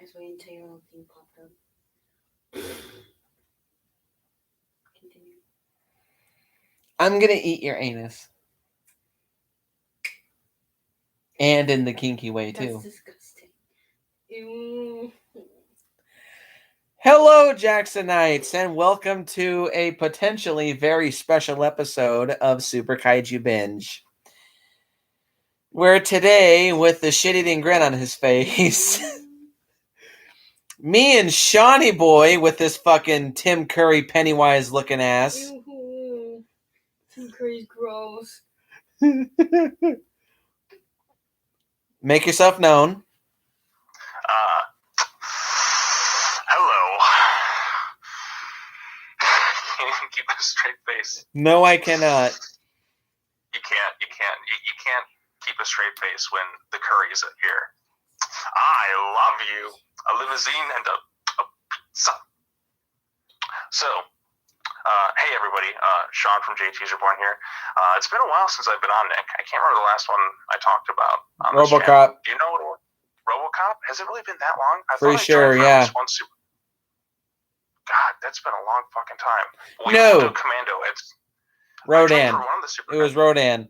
was waiting until your little thing popped up. Continue. I'm gonna eat your anus. And in the kinky way, too. That's disgusting. Ew. Hello, Jacksonites, and welcome to a potentially very special episode of Super Kaiju Binge. Where today, with the shit-eating grin on his face, me and Shawnee Boy with this fucking Tim Curry Pennywise looking ass. Ew. Tim Curry's gross. Make yourself known. Hello. Can you keep a straight face? No, I cannot. You can't keep a straight face when the curry's here. I love you. A limousine and a pizza. So, hey everybody, Sean from JTISREBORN here. It's been a while since I've been on, Nick. I can't remember the last one I talked about on this channel. RoboCop. Do you know what it was? RoboCop? Has it really been that long? Pretty sure, yeah. God, that's been a long fucking time. We No. do Commando. Rodan. It was Rodan.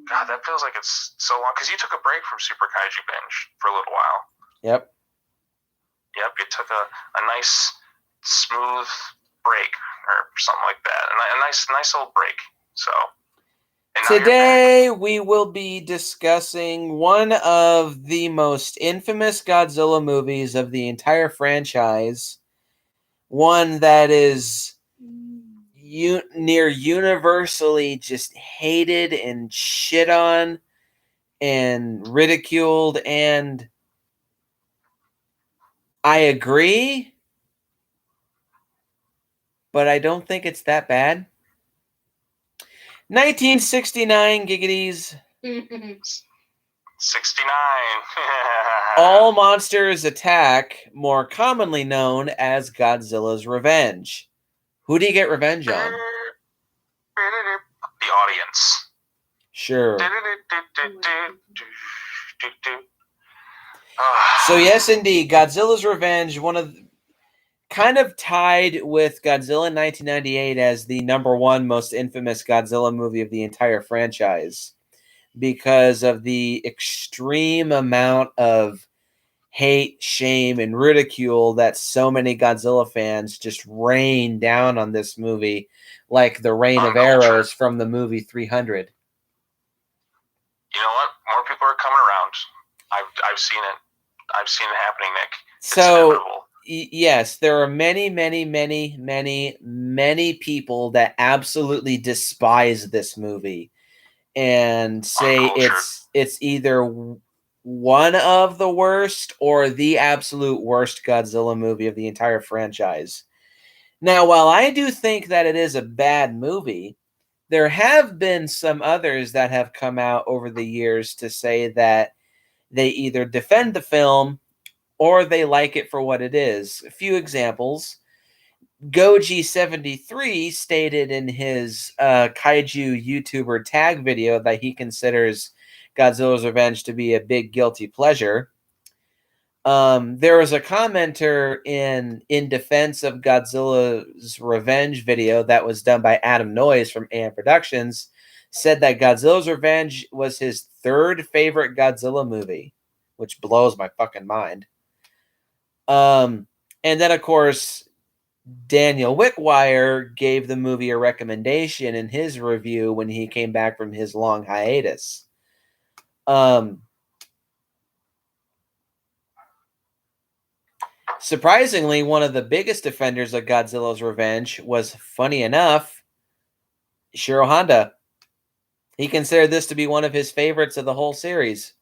God, that feels like it's so long. Because you took a break from Super Kaiju Binge for a little while. Yep, you took a nice, smooth break or something like that. A nice old break. So... Today we will be discussing one of the most infamous Godzilla movies of the entire franchise. One that is near universally just hated and shit on and ridiculed, and I agree, but I don't think it's that bad. 1969, giggities. 69. All Monsters Attack, more commonly known as Godzilla's Revenge. Who do you get revenge on? The audience. Sure. So yes, indeed, Godzilla's Revenge, one of kind of tied with Godzilla in 1998 as the #1 most infamous Godzilla movie of the entire franchise because of the extreme amount of hate, shame, and ridicule that so many Godzilla fans just rain down on this movie like the rain of arrows from the movie 300. You know what? More people are coming around. I've seen it. I've seen it happening, Nick. So, yes, there are many people that absolutely despise this movie and say it's either one of the worst or the absolute worst Godzilla movie of the entire franchise. Now, while I do think that it is a bad movie, there have been some others that have come out over the years to say that they either defend the film or they like it for what it is. A few examples. Goji73 stated in his kaiju YouTuber tag video that he considers Godzilla's Revenge to be a big guilty pleasure. There was a commenter in defense of Godzilla's Revenge video that was done by Adam Noyes from AM Productions, said that Godzilla's Revenge was his third favorite Godzilla movie, which blows my fucking mind. And then, of course, Daniel Wickwire gave the movie a recommendation in his review when he came back from his long hiatus. Surprisingly, one of the biggest defenders of Godzilla's Revenge was, funny enough, Shiro Honda. He considered this to be one of his favorites of the whole series.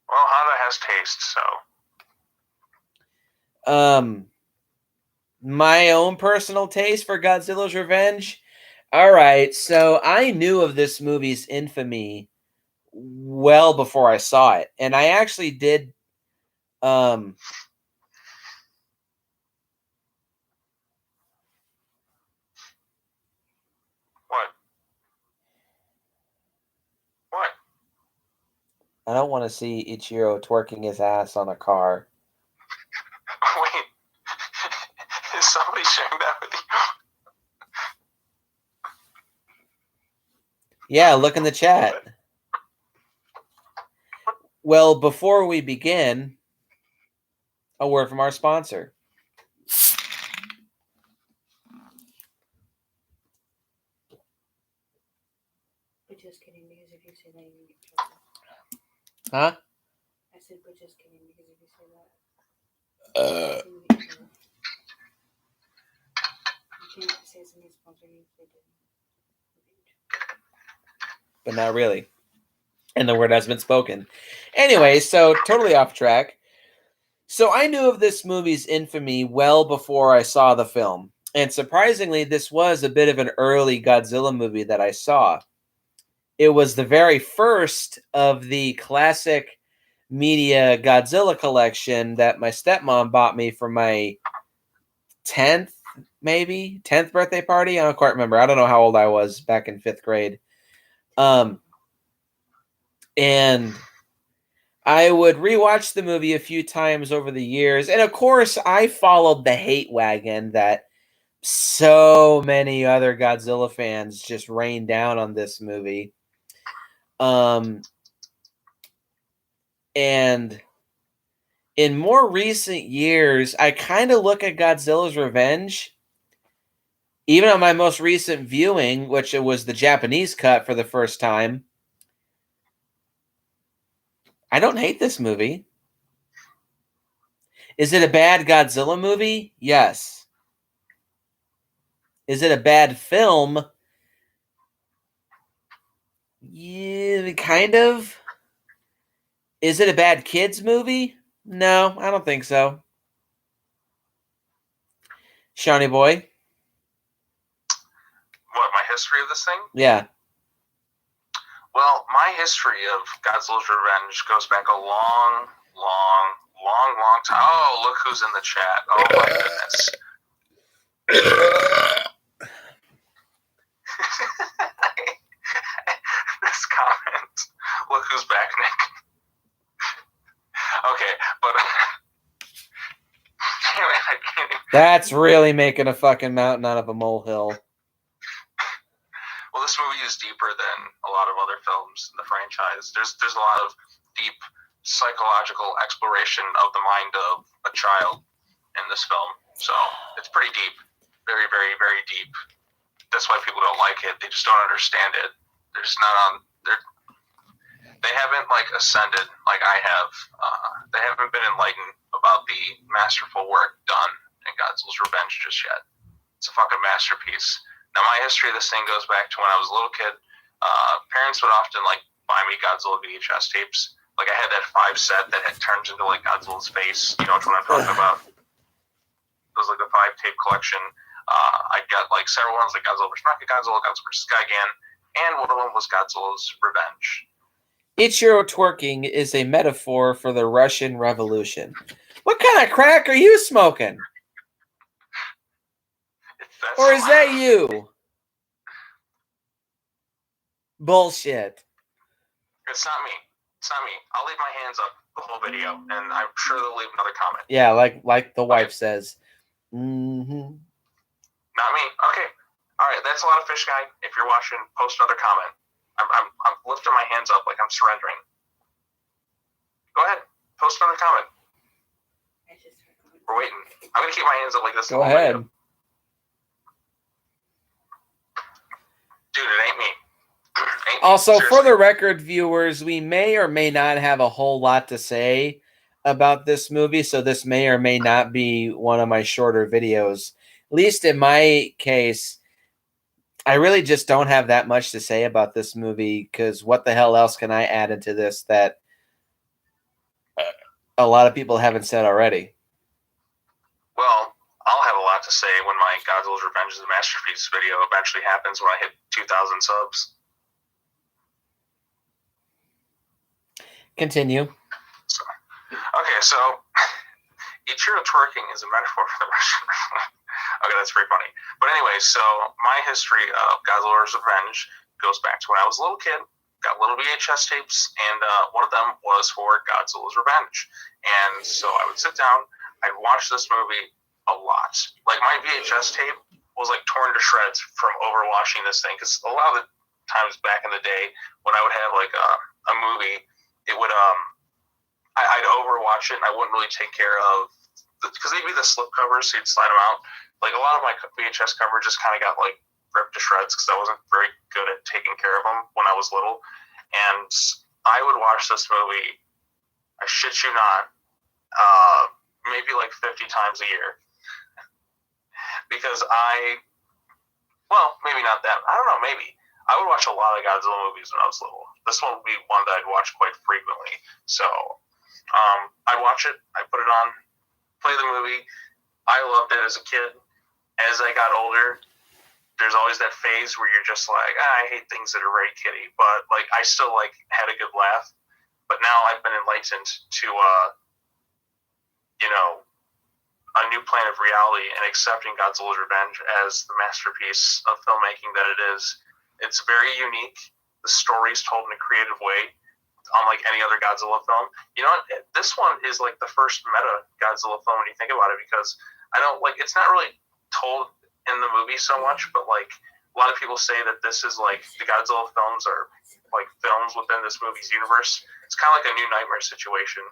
Well, Honda has taste, so... My own personal taste for Godzilla's Revenge. All right, so I knew of this movie's infamy well before I saw it, and I actually did. What? I don't want to see Ichiro twerking his ass on a car. Wait, is somebody sharing that with you? Yeah, look in the chat. Well, before we begin, a word from our sponsor. But just kidding, because if you say that, you get trouble. Huh? I said, but just kidding, because if you say that, you get trouble. You can't say something sponsor you if they didn't. But not really. And the word has been spoken. Anyway, so totally off track. So I knew of this movie's infamy well before I saw the film. And surprisingly, this was a bit of an early Godzilla movie that I saw. It was the very first of the classic media Godzilla collection that my stepmom bought me for my 10th birthday party. I don't quite remember. I don't know how old I was back in 5th grade. And I would rewatch the movie a few times over the years. And of course, I followed the hate wagon that so many other Godzilla fans just rained down on this movie. And in more recent years, I kind of look at Godzilla's Revenge, even on my most recent viewing, which it was the Japanese cut for the first time. I don't hate this movie. Is it a bad Godzilla movie? Yes. Is it a bad film? Yeah, kind of. Is it a bad kids movie? No, I don't think so. Shawnee boy? What, my history of this thing? Yeah. Well, my history of Godzilla's Revenge goes back a long time. Oh, look who's in the chat. Oh my goodness. This comment. Look who's back, Nick. Okay, but I can't even... That's really making a fucking mountain out of a molehill. Well, this movie is deeper than a lot of other films in the franchise. There's a lot of deep psychological exploration of the mind of a child in this film. So it's pretty deep. Very, very, very deep. That's why people don't like it. They just don't understand it. They're just not on... They haven't, like, ascended like I have. They haven't been enlightened about the masterful work done in Godzilla's Revenge just yet. It's a fucking masterpiece. Now, my history of this thing goes back to when I was a little kid. Parents would often, like, buy me Godzilla VHS tapes. Like, I had that 5 set that had turns into, like, Godzilla's face. You know which one I'm talking about? It was, like, a 5 tape collection. I got, like, several ones, like Godzilla vs. Mechagodzilla, Godzilla vs. Gigan, and one of them was Godzilla's Revenge. Ichiro twerking is a metaphor for the Russian Revolution. What kind of crack are you smoking? Or is that you? Bullshit. It's not me. It's not me. I'll leave my hands up the whole video, and I'm sure they'll leave another comment. Yeah, like the wife says. Mm-hmm. Not me. Okay. All right. That's a lot of fish, guy. If you're watching, post another comment. I'm lifting my hands up like I'm surrendering. Go ahead. Post another comment. We're waiting. I'm gonna keep my hands up like this. Go ahead. Video. Dude, it ain't me. Also, Seriously. for the record, viewers, we may or may not have a whole lot to say about this movie, so this may or may not be one of my shorter videos. At least in my case, I really just don't have that much to say about this movie, because what the hell else can I add into this that a lot of people haven't said already? Well, I'll have a lot to say when my Godzilla's Revenge is a Masterpiece video eventually happens when I hit 2,000 subs. Continue. So Ichiro twerking is a metaphor for the Russian. Okay, that's pretty funny. But anyway, so my history of Godzilla's Revenge goes back to when I was a little kid. got little VHS tapes, and one of them was for Godzilla's Revenge. And so I would sit down, I'd watch this movie a lot. Like, my VHS tape was like torn to shreds from overwatching this thing, because a lot of the times back in the day when I would have like a movie, it would I'd overwatch it and I wouldn't really take care of, because they'd be the slip covers, so you'd slide them out. Like, a lot of my VHS cover just kind of got like ripped to shreds because I wasn't very good at taking care of them when I was little. And I would watch this movie, I shit you not, maybe like 50 times a year. Because well, maybe not that, I don't know, maybe. I would watch a lot of Godzilla movies when I was little. This one would be one that I'd watch quite frequently. So, I'd watch it, I'd put it on, play the movie. I loved it as a kid. As I got older, there's always that phase where you're just like, I hate things that are very kiddie, but like, I still like had a good laugh. But now I've been enlightened to, a new plane of reality and accepting Godzilla's Revenge as the masterpiece of filmmaking that it is. It's very unique. The story's told in a creative way, unlike any other Godzilla film. You know what? This one is like the first meta Godzilla film when you think about it, because it's not really told in the movie so much, but like, a lot of people say that this is like, the Godzilla films are like films within this movie's universe. It's kind of like a New Nightmare situation.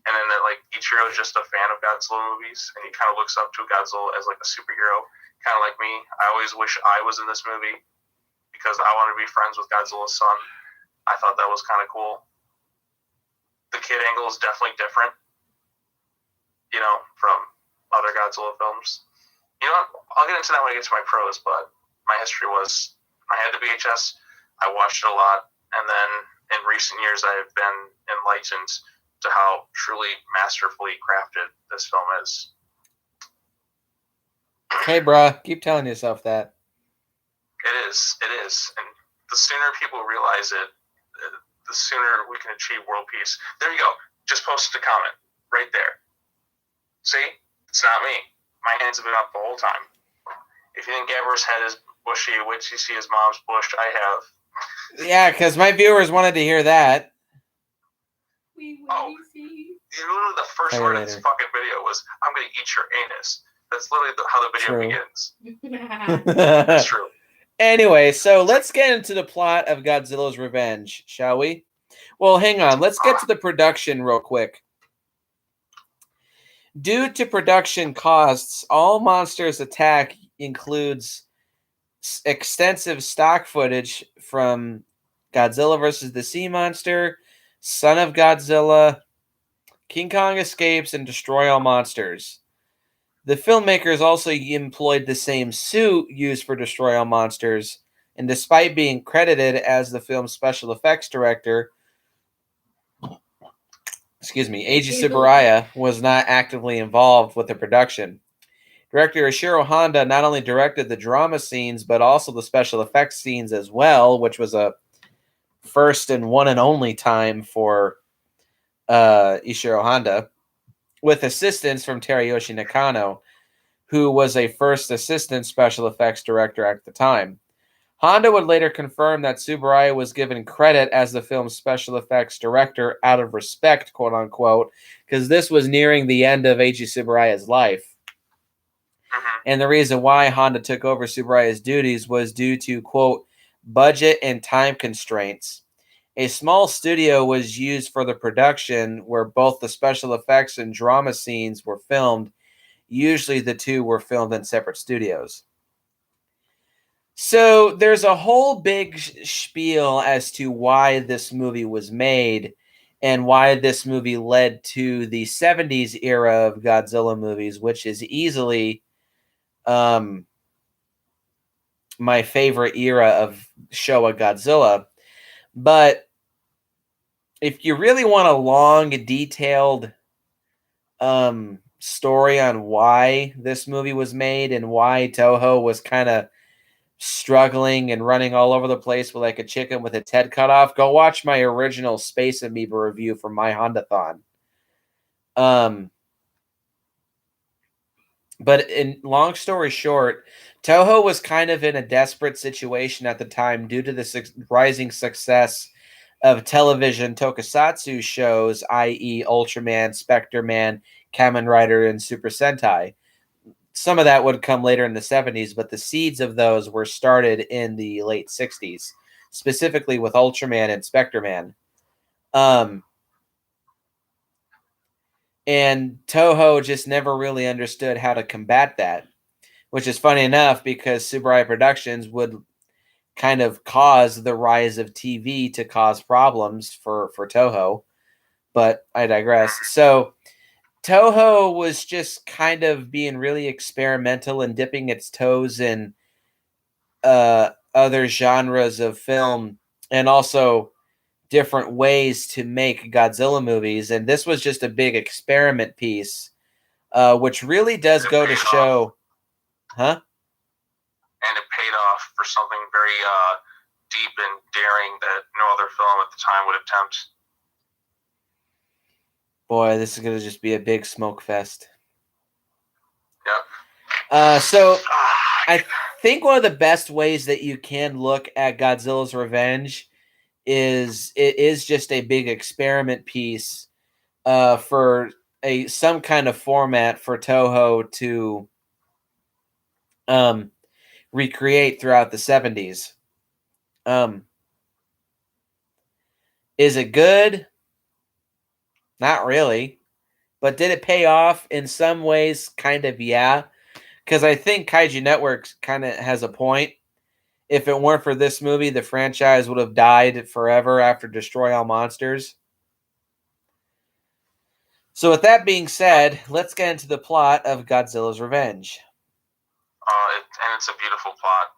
And then that, like, Ichiro is just a fan of Godzilla movies, and he kind of looks up to Godzilla as like a superhero, kind of like me. I always wish I was in this movie because I want to be friends with Godzilla's son. I thought that was kind of cool. The kid angle is definitely different, from other Godzilla films. You know what? I'll get into that when I get to my pros, but my history was, I had the VHS, I watched it a lot, and then in recent years I have been enlightened to how truly masterfully crafted this film is. Hey, bruh, keep telling yourself that. It is. And the sooner people realize it, the sooner we can achieve world peace. There you go. Just posted a comment right there. See? It's not me. My hands have been up the whole time. If you think Gabriel's head is bushy, wait till you see his mom's bush. I have. Yeah, because my viewers wanted to hear that. Literally the first word of this fucking video was, I'm going to eat your anus. That's literally how the video begins. That's true. Anyway, so let's get into the plot of Godzilla's Revenge, shall we? Well, hang on. Let's get to the production real quick. Due to production costs, All Monsters Attack includes extensive stock footage from Godzilla vs. the Sea Monster, Son of Godzilla, King Kong Escapes, and Destroy All Monsters. The filmmakers also employed the same suit used for Destroy All Monsters, and despite being credited as the film's special effects director, Eiji Tsuburaya was not actively involved with the production. Director Ishiro Honda not only directed the drama scenes, but also the special effects scenes as well, which was a first and one and only time for Ishiro Honda, with assistance from Teruyoshi Nakano, who was a first assistant special effects director at the time. Honda would later confirm that Tsuburaya was given credit as the film's special effects director out of respect, quote unquote, because this was nearing the end of Eiji Tsuburaya's life. And the reason why Honda took over Tsuburaya's duties was due to, quote, budget and time constraints. A small studio was used for the production where both the special effects and drama scenes were filmed. Usually the two were filmed in separate studios. So there's a whole big spiel as to why this movie was made and why this movie led to the 70s era of Godzilla movies, which is easily my favorite era of Showa Godzilla. But if you really want a long, detailed story on why this movie was made and why Toho was kind of struggling and running all over the place with like a chicken with its head cut off, go watch my original Space Amoeba review from my Hondathon. But in long story short, Toho was kind of in a desperate situation at the time due to the rising success of television tokusatsu shows, i.e., Ultraman, Spectre Man, Kamen Rider, and Super Sentai. Some of that would come later in the 70s, but the seeds of those were started in the late 60s, specifically with Ultraman and Spectre Man. And Toho just never really understood how to combat that, which is funny enough because Tsuburaya Productions would kind of cause the rise of TV to cause problems for Toho, but I digress. So Toho was just kind of being really experimental and dipping its toes in other genres of film and also different ways to make Godzilla movies. And this was just a big experiment piece, which really does go to show, huh? And it paid off for something very deep and daring that no other film at the time would attempt. Boy, this is going to just be a big smoke fest. Yep. So I think one of the best ways that you can look at Godzilla's Revenge is it is just a big experiment piece for some kind of format for Toho to recreate throughout the 70s. Is it good? Not really. But did it pay off in some ways? Kind of, yeah. Because I think Kaiju Networks kind of has a point. If it weren't for this movie, the franchise would have died forever after Destroy All Monsters. So with that being said, let's get into the plot of Godzilla's Revenge. And it's a beautiful plot.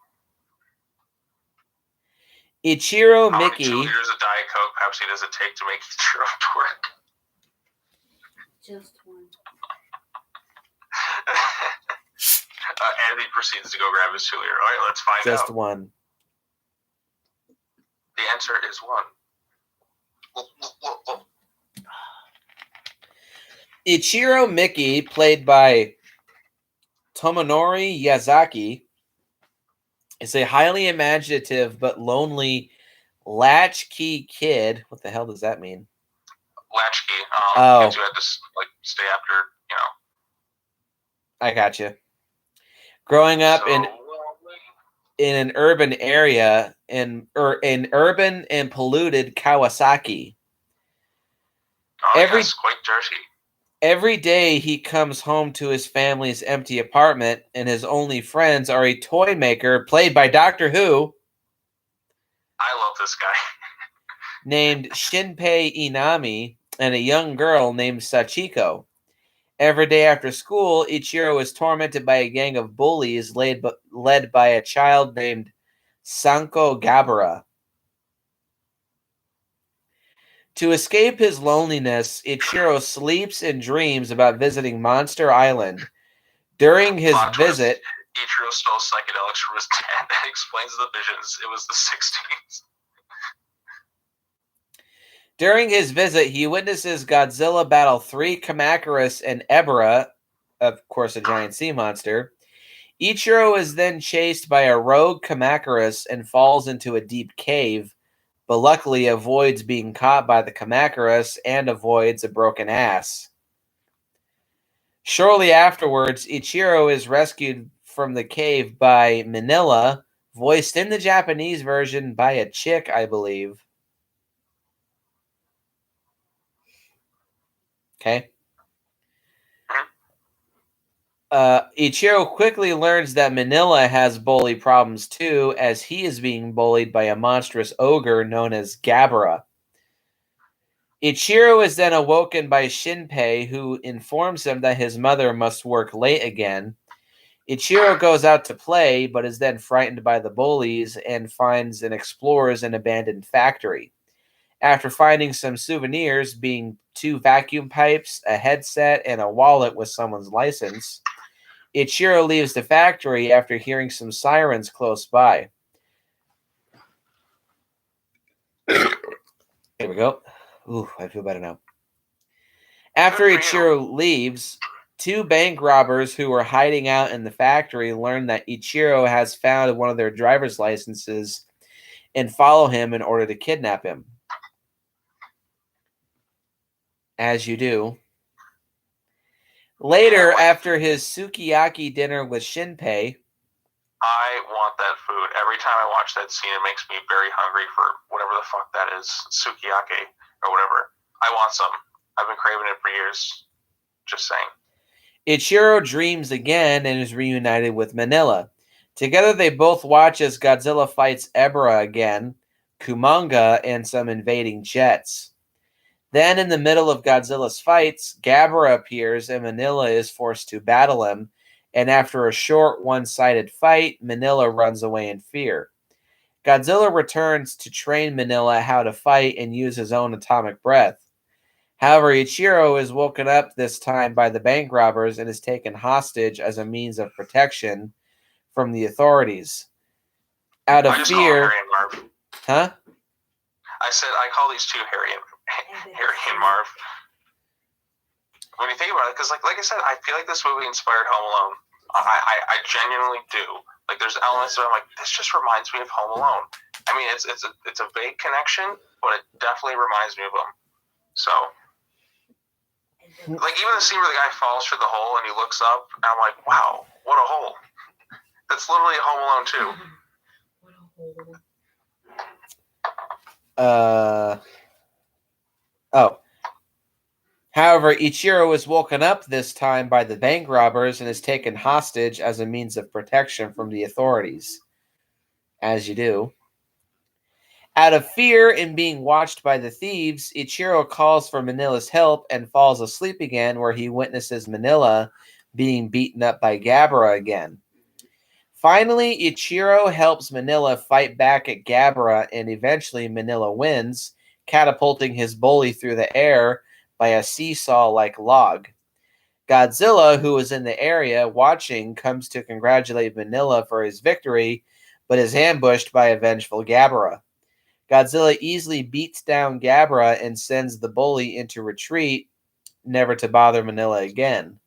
Ichiro How Mickey. many 2 liters of Diet Coke Pepsi does it take to make Ichiro twerk? Just one. Andy proceeds to go grab his 2 liter. All right, let's find out. Just one. The answer is one. Ichiro Mickey, played by Tomonori Yazaki, is a highly imaginative but lonely latchkey kid. What the hell does that mean? Latchkey. Kids who had to stay after, I got you. Growing up in an urban area in urban and polluted Kawasaki. That's quite dirty. Every day he comes home to his family's empty apartment, and his only friends are a toy maker played by Doctor Who. I love this guy. Named Shinpei Inami, and a young girl named Sachiko. Every day after school, Ichiro is tormented by a gang of bullies led by a child named Sanko Gabara. To escape his loneliness, Ichiro sleeps and dreams about visiting Monster Island. During his visit, Ichiro stole psychedelics from his dad. That explains the visions. It was the 60s. During his visit, he witnesses Godzilla battle 3 Kamacuras and Ebra, of course a giant sea monster. Ichiro is then chased by a rogue Kamacuras and falls into a deep cave, but luckily avoids being caught by the Kamacuras and avoids a broken ass. Shortly afterwards, Ichiro is rescued from the cave by Manila, voiced in the Japanese version by a chick, I believe. Okay. Ichiro quickly learns that Manila has bully problems too, as he is being bullied by a monstrous ogre known as Gabara. Ichiro is then awoken by Shinpei, who informs him that his mother must work late again. Ichiro goes out to play, but is then frightened by the bullies and finds and explores an abandoned factory. After finding some souvenirs, being 2 vacuum pipes, a headset, and a wallet with someone's license, Ichiro leaves the factory after hearing some sirens close by. Here we go. Ooh, I feel better now. After Ichiro leaves, Two bank robbers who were hiding out in the factory learn that Ichiro has found one of their driver's licenses and follow him in order to kidnap him. As you do. Later, after his sukiyaki dinner with Shinpei, I want that food. Every time I watch that scene, it makes me very hungry for whatever the fuck that is. Sukiyaki or whatever. I want some. I've been craving it for years. Just saying. Ichiro dreams again and is reunited with Manila. Together, they both watch as Godzilla fights Ebra again, Kumanga, and some invading jets. Then, in the middle of Godzilla's fights, Gabara appears and Manila is forced to battle him, and after a short one-sided fight, Manila runs away in fear. Godzilla returns to train Manila how to fight and use his own atomic breath. However, Ichiro is woken up this time by the bank robbers and is taken hostage as a means of protection from the authorities. Out of fear... Harry and Marv. Huh? I said I call these two Harry and Marv. When you think about it, because like I said, I feel like this movie inspired Home Alone. I genuinely do. Like there's elements that I'm like, this just reminds me of Home Alone. I mean, it's a vague connection, but it definitely reminds me of them. So, like even the scene where the guy falls through the hole and he looks up, and I'm like, wow, what a hole. That's literally Home Alone 2. What a hole. However, Ichiro is woken up this time by the bank robbers and is taken hostage as a means of protection from the authorities. As you do. Out of fear in being watched by the thieves, Ichiro calls for Manila's help and falls asleep again, where he witnesses Manila being beaten up by Gabara again. Finally, Ichiro helps Manila fight back at Gabara, and eventually Manila wins, catapulting his bully through the air by a seesaw-like log. Godzilla, who is in the area watching, comes to congratulate Manila for his victory, but is ambushed by a vengeful Gabara. Godzilla easily beats down Gabara and sends the bully into retreat, never to bother Manila again.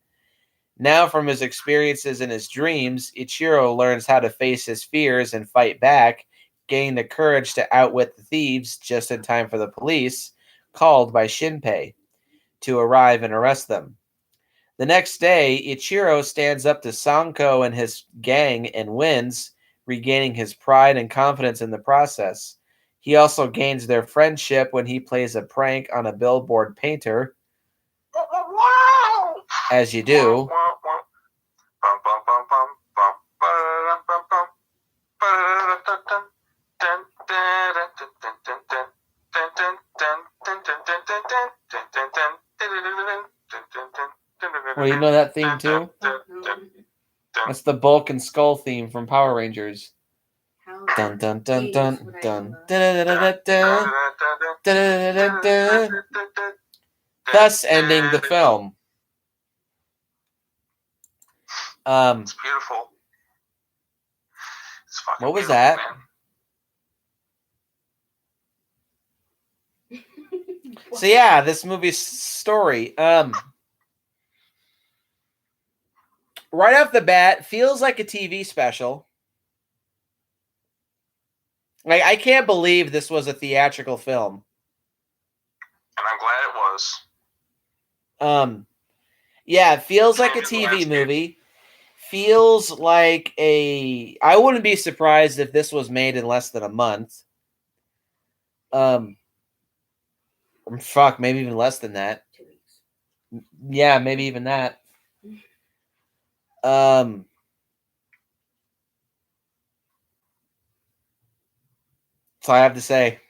Now, from his experiences in his dreams, Ichiro learns how to face his fears and fight back, gaining the courage to outwit the thieves just in time for the police, called by Shinpei, to arrive and arrest them. The next day, Ichiro stands up to Sanko and his gang and wins, regaining his pride and confidence in the process. He also gains their friendship when he plays a prank on a billboard painter, as you do. Well, you know that theme too? That's the Bulk and Skull theme from Power Rangers. Dun dun dun dun dun dun dun dun. Thus ending the film. It's beautiful. It's fucking what was beautiful, that? Man. So yeah, this movie's story. Right off the bat, feels like a TV special. Like I can't believe this was a theatrical film. And I'm glad it was. Yeah, it feels like a TV movie. Feels like I wouldn't be surprised if this was made in less than a month. Fuck, maybe even less than that. 2 weeks. Yeah, maybe even that. That's all I have to say.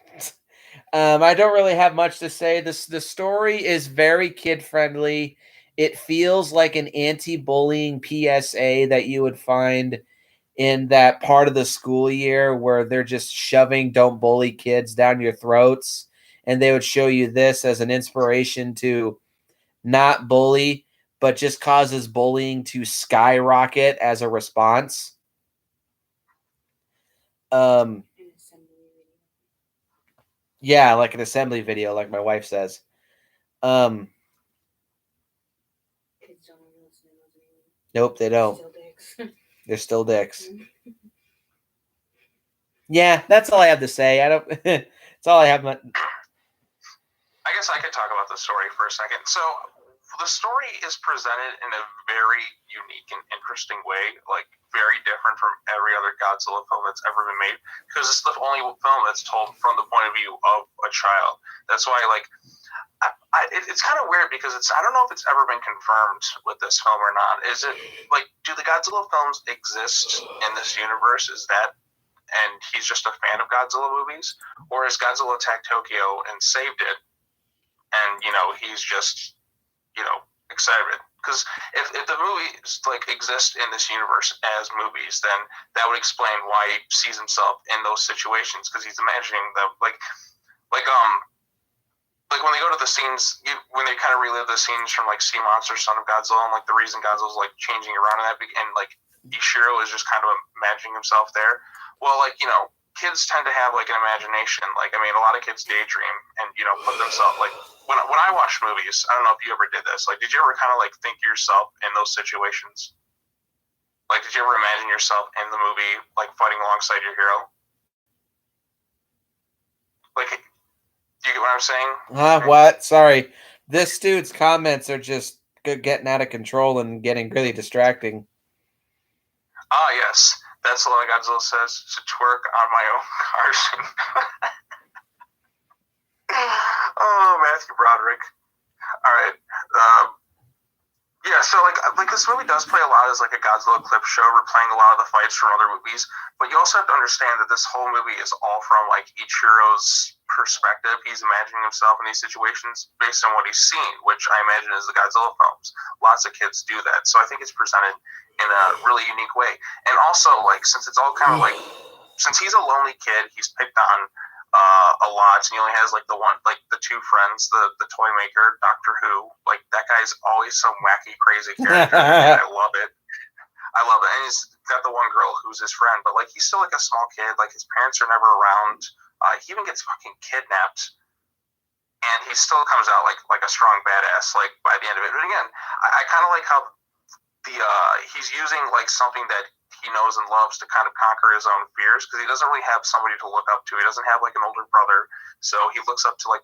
I don't really have much to say. The story is very kid-friendly. It feels like an anti-bullying PSA that you would find in that part of the school year where they're just shoving "don't bully kids" down your throats. And they would show you this as an inspiration to not bully, but just causes bullying to skyrocket as a response. Yeah, like an assembly video, like my wife says. Kids kids don't even listen to those anymore. Nope, they don't. Still dicks. They're still dicks. Yeah, that's all I have to say. I don't. That's all I have. I guess I could talk about the story for a second. So the story is presented in a very unique and interesting way, like very different from every other Godzilla film that's ever been made, because it's the only film that's told from the point of view of a child. That's why, like, it's kind of weird because I don't know if it's ever been confirmed with this film or not. Is it like, do the Godzilla films exist in this universe? Is that, and he's just a fan of Godzilla movies, or is Godzilla attacked Tokyo and saved it, and he's just excited? Because if the movies like exist in this universe as movies, then that would explain why he sees himself in those situations, because he's imagining them like when they go to the scenes, when they kind of relive the scenes from like Sea Monster, Son of Godzilla, and like the reason Godzilla's like changing around in that, and like Ishiro is just kind of imagining himself there. Well, like kids tend to have like an imagination. Like, I mean, a lot of kids daydream and put themselves like when I watched movies. I don't know if you ever did this. Like, did you ever kind of like think yourself in those situations? Like, did you ever imagine yourself in the movie, like fighting alongside your hero? Like, you get what I'm saying? What? Sorry. This dude's comments are just getting out of control and getting really distracting. Ah, yes. That's what Godzilla says, to twerk on my own cars. Oh, Matthew Broderick. All right. Yeah, so like this movie does play a lot as like a Godzilla clip show, replaying a lot of the fights from other movies. But you also have to understand that this whole movie is all from like Ichiro's perspective. He's imagining himself in these situations based on what he's seen, which I imagine is the Godzilla films. Lots of kids do that, so I think it's presented in a really unique way. And also, like, since it's all kind of like, since he's a lonely kid, he's picked on a lot, and he only has like the one, like the two friends, the toy maker, Doctor Who. Like, that guy's always some wacky, crazy character, and I love it. And he's got the one girl who's his friend, but like he's still like a small kid. Like, his parents are never around. He even gets fucking kidnapped, and he still comes out like a strong badass. Like, by the end of it. But again, I kind of like how he's using like something that he knows and loves to kind of conquer his own fears, because he doesn't really have somebody to look up to. He doesn't have like an older brother, so he looks up to like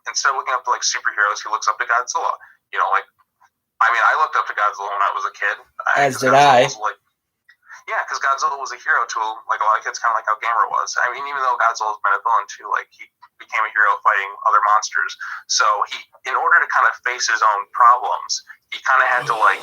instead of looking up to like superheroes, he looks up to Godzilla. Like, I mean, I looked up to Godzilla when I was a kid. As did I. Yeah, because Godzilla was a hero to like a lot of kids, kind of like how Gamera was. I mean, even though Godzilla's been a villain too, like he became a hero fighting other monsters. So he, in order to kind of face his own problems, he kind of had to like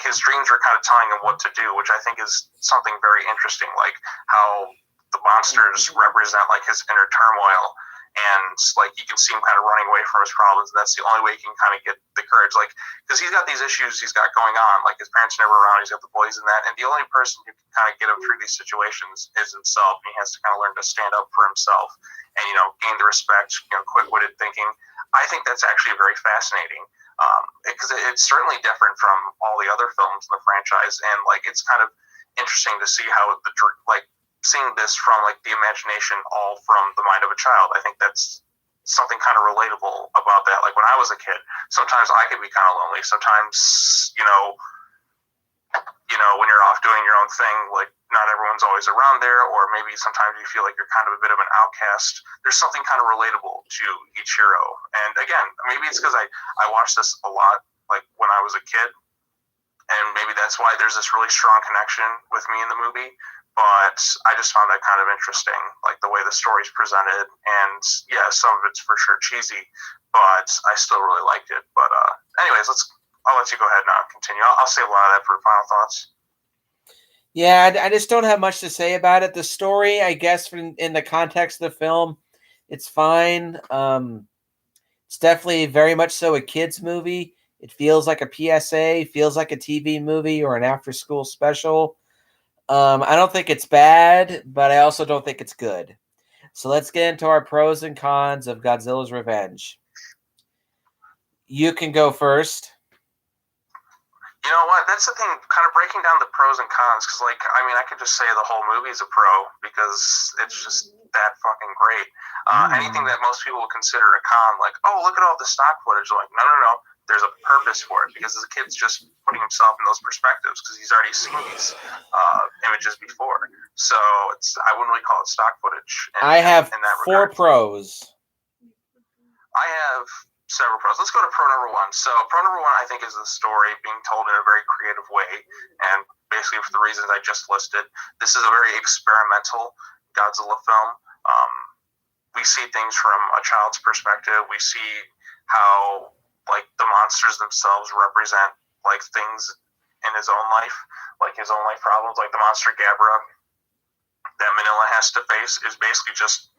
his dreams were kind of telling him what to do, which I think is something very interesting. Like how the monsters represent like his inner turmoil, and like you can see him kind of running away from his problems. And that's the only way he can kind of get the courage, like, because he's got these issues he's got going on. Like, his parents are never around. He's got the boys and that, and the only person who can kind of get him through these situations is himself. And he has to kind of learn to stand up for himself and gain the respect. Quick-witted thinking. I think that's actually very fascinating, because it's certainly different from all the other films in the franchise, and like it's kind of interesting to see how seeing this from like the imagination, all from the mind of a child. I think that's something kind of relatable about that. Like, when I was a kid, sometimes I could be kind of lonely. Sometimes, when you're off doing your own thing, like, not everyone's always around there, or maybe sometimes you feel like you're kind of a bit of an outcast. There's something kind of relatable to Ichiro. And again, maybe it's because I watched this a lot, like, when I was a kid, and maybe that's why there's this really strong connection with me in the movie. But I just found that kind of interesting, like the way the story's presented. And yeah, some of it's for sure cheesy, but I still really liked it. But anyways, I'll let you go ahead now and continue. I'll save a lot of that for final thoughts. Yeah, I just don't have much to say about it. The story, I guess, in the context of the film, it's fine. It's definitely very much so a kid's movie. It feels like a PSA, feels like a TV movie or an after-school special. I don't think it's bad, but I also don't think it's good. So let's get into our pros and cons of Godzilla's Revenge. You can go first. You know what? That's the thing, kind of breaking down the pros and cons, because, like, I mean, I could just say the whole movie's a pro, because it's just that fucking great. Anything that most people would consider a con, like, oh, look at all the stock footage, like, no. there's a purpose for it, because the kid's just putting himself in those perspectives because he's already seen these images before. So I wouldn't really call it stock footage. I have in that 4 regard. pros. I have several pros. Let's go to pro number 1. So pro number 1, I think, is the story being told in a very creative way, and basically for the reasons I just listed. This is a very experimental Godzilla film. We see things from a child's perspective. We see how, like, the monsters themselves represent, like, things in his own life, like his own life problems. Like the monster Gabra that Manila has to face is basically just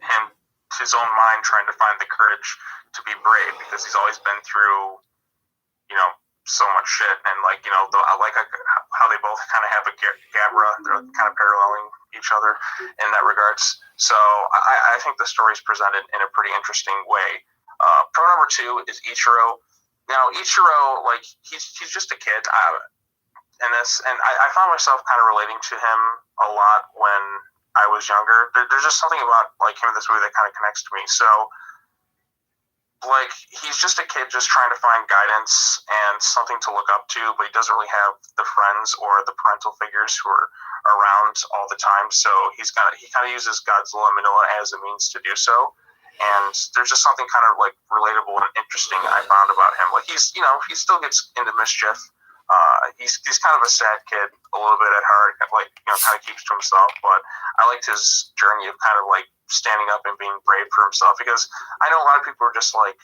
his own mind trying to find the courage to be brave, because he's always been through, so much shit. And, like, I like how they both kind of have a Gabra. They're kind of paralleling each other in that regards. So I think the story's presented in a pretty interesting way. Pro number 2 is Ichiro. Now, Ichiro, like, he's just a kid. And I found myself kind of relating to him a lot when I was younger. There's just something about, like, him in this movie that kind of connects to me. So, like, he's just a kid just trying to find guidance and something to look up to, but he doesn't really have the friends or the parental figures who are around all the time. So he kind of uses Godzilla and Manila as a means to do so. And there's just something kind of, like, relatable and interesting I found about him. Like, he still gets into mischief. He's kind of a sad kid, a little bit at heart, like, kind of keeps to himself. But I liked his journey of kind of, like, standing up and being brave for himself, because I know a lot of people are just, like,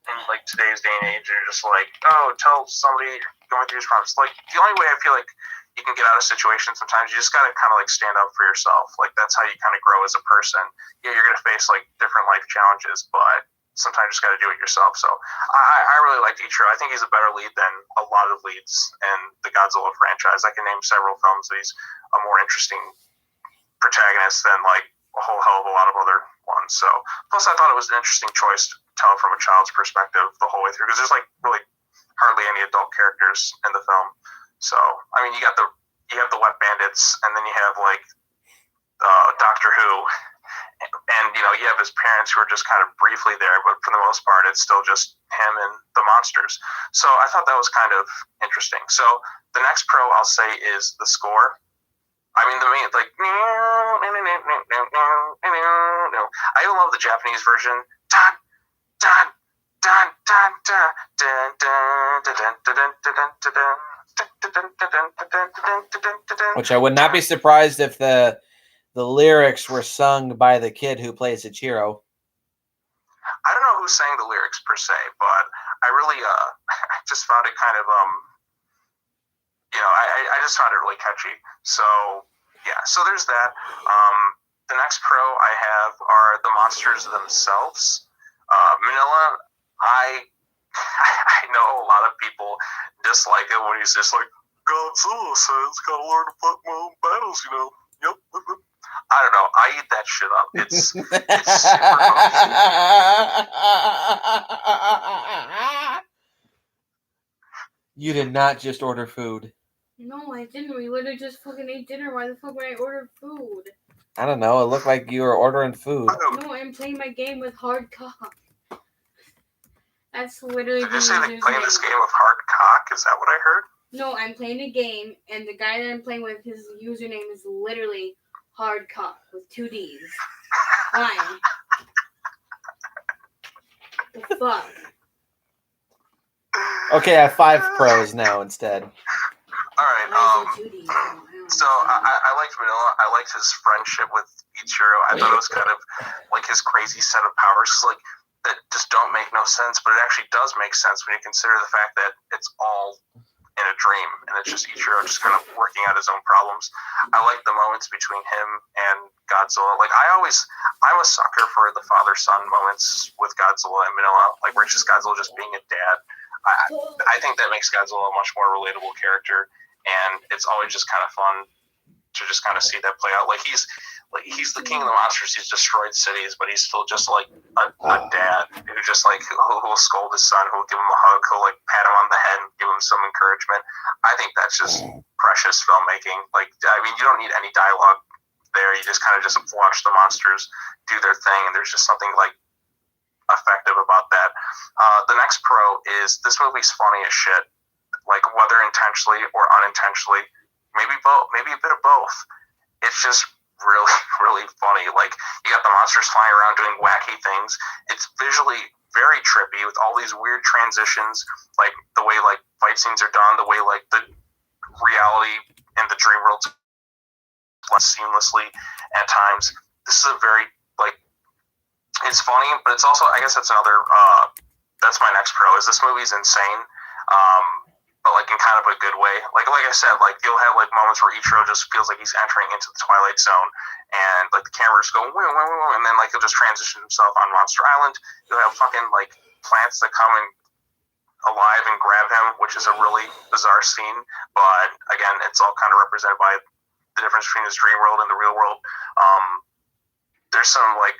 in, like, today's day and age, they're just like, oh, tell somebody going through these problems. Like, the only way I feel like you can get out of situations sometimes, you just got to kind of, like, stand up for yourself. Like, that's how you kind of grow as a person. Yeah, you're going to face, like, different life challenges, but sometimes you just got to do it yourself. So I really liked Ichiro. I think he's a better lead than a lot of leads in the Godzilla franchise. I can name several films that he's a more interesting protagonist than, like, a whole hell of a lot of other ones. So, plus I thought it was an interesting choice to tell from a child's perspective the whole way through, because there's, like, really hardly any adult characters in the film. So, I mean, you have the wet bandits, and then you have, like, Doctor Who, and you have his parents who are just kind of briefly there, but for the most part it's still just him and the monsters. So I thought that was kind of interesting. So the next pro I'll say is the score. I mean, the main, like, I even love the Japanese version. Which I would not be surprised if the lyrics were sung by the kid who plays Ichiro. I don't know who sang the lyrics per se, but I really I just found it kind of I just found it really catchy. So yeah, so there's that. The next pro I have are the monsters themselves. Manila, I know a lot of people dislike it when he's just like, Godzilla says, gotta learn to fight my own battles, Yep. I don't know. I eat that shit up. It's super You did not just order food. No, I didn't. We literally just fucking ate dinner. Why the fuck would I order food? I don't know. It looked like you were ordering food. No, I'm playing my game with hard cock. That's literally. Did you say they're playing this game with hard cock? Is that what I heard? No, I'm playing a game, and the guy that I'm playing with, his username is literally hard cock with 2 D's. Why? The fuck? Okay, I have 5 pros now instead. Alright, so I liked Manila. I liked his friendship with Ichiro. I thought it was kind of like his crazy set of powers, like, that just don't make no sense, but it actually does make sense when you consider the fact that it's all in a dream, and it's just Ichiro just kind of working out his own problems. I like the moments between him and Godzilla. Like, I'm a sucker for the father-son moments with Godzilla and Manila, like, where it's just Godzilla just being a dad. I think that makes Godzilla a much more relatable character, and it's always just kind of fun to just kind of see that play out. Like, he's the king of the monsters. He's destroyed cities, but he's still just like a dad who just, like, who'll scold his son, who'll give him a hug, who'll, like, pat him on the head and give him some encouragement. I think that's just precious filmmaking. Like, I mean, you don't need any dialogue there. You just kind of just watch the monsters do their thing, and there's just something, like, effective about that. The next pro is this movie's funny as shit, like whether intentionally or unintentionally, maybe both, maybe a bit of both. It's just really, really funny. Like, you got the monsters flying around doing wacky things. It's visually very trippy with all these weird transitions, like the way like fight scenes are done, the way like the reality and the dream world seamlessly at times. This is a very like, it's funny, but it's also, I guess that's another that's my next pro, is this movie's insane, but like in kind of a good way. Like I said, like you'll have like moments where Ichiro just feels like he's entering into the Twilight Zone, and like the camera just going, and then like he'll just transition himself on Monster Island. You'll have fucking like plants that come and alive and grab him, which is a really bizarre scene, but again, it's all kind of represented by the difference between his dream world and the real world. There's some like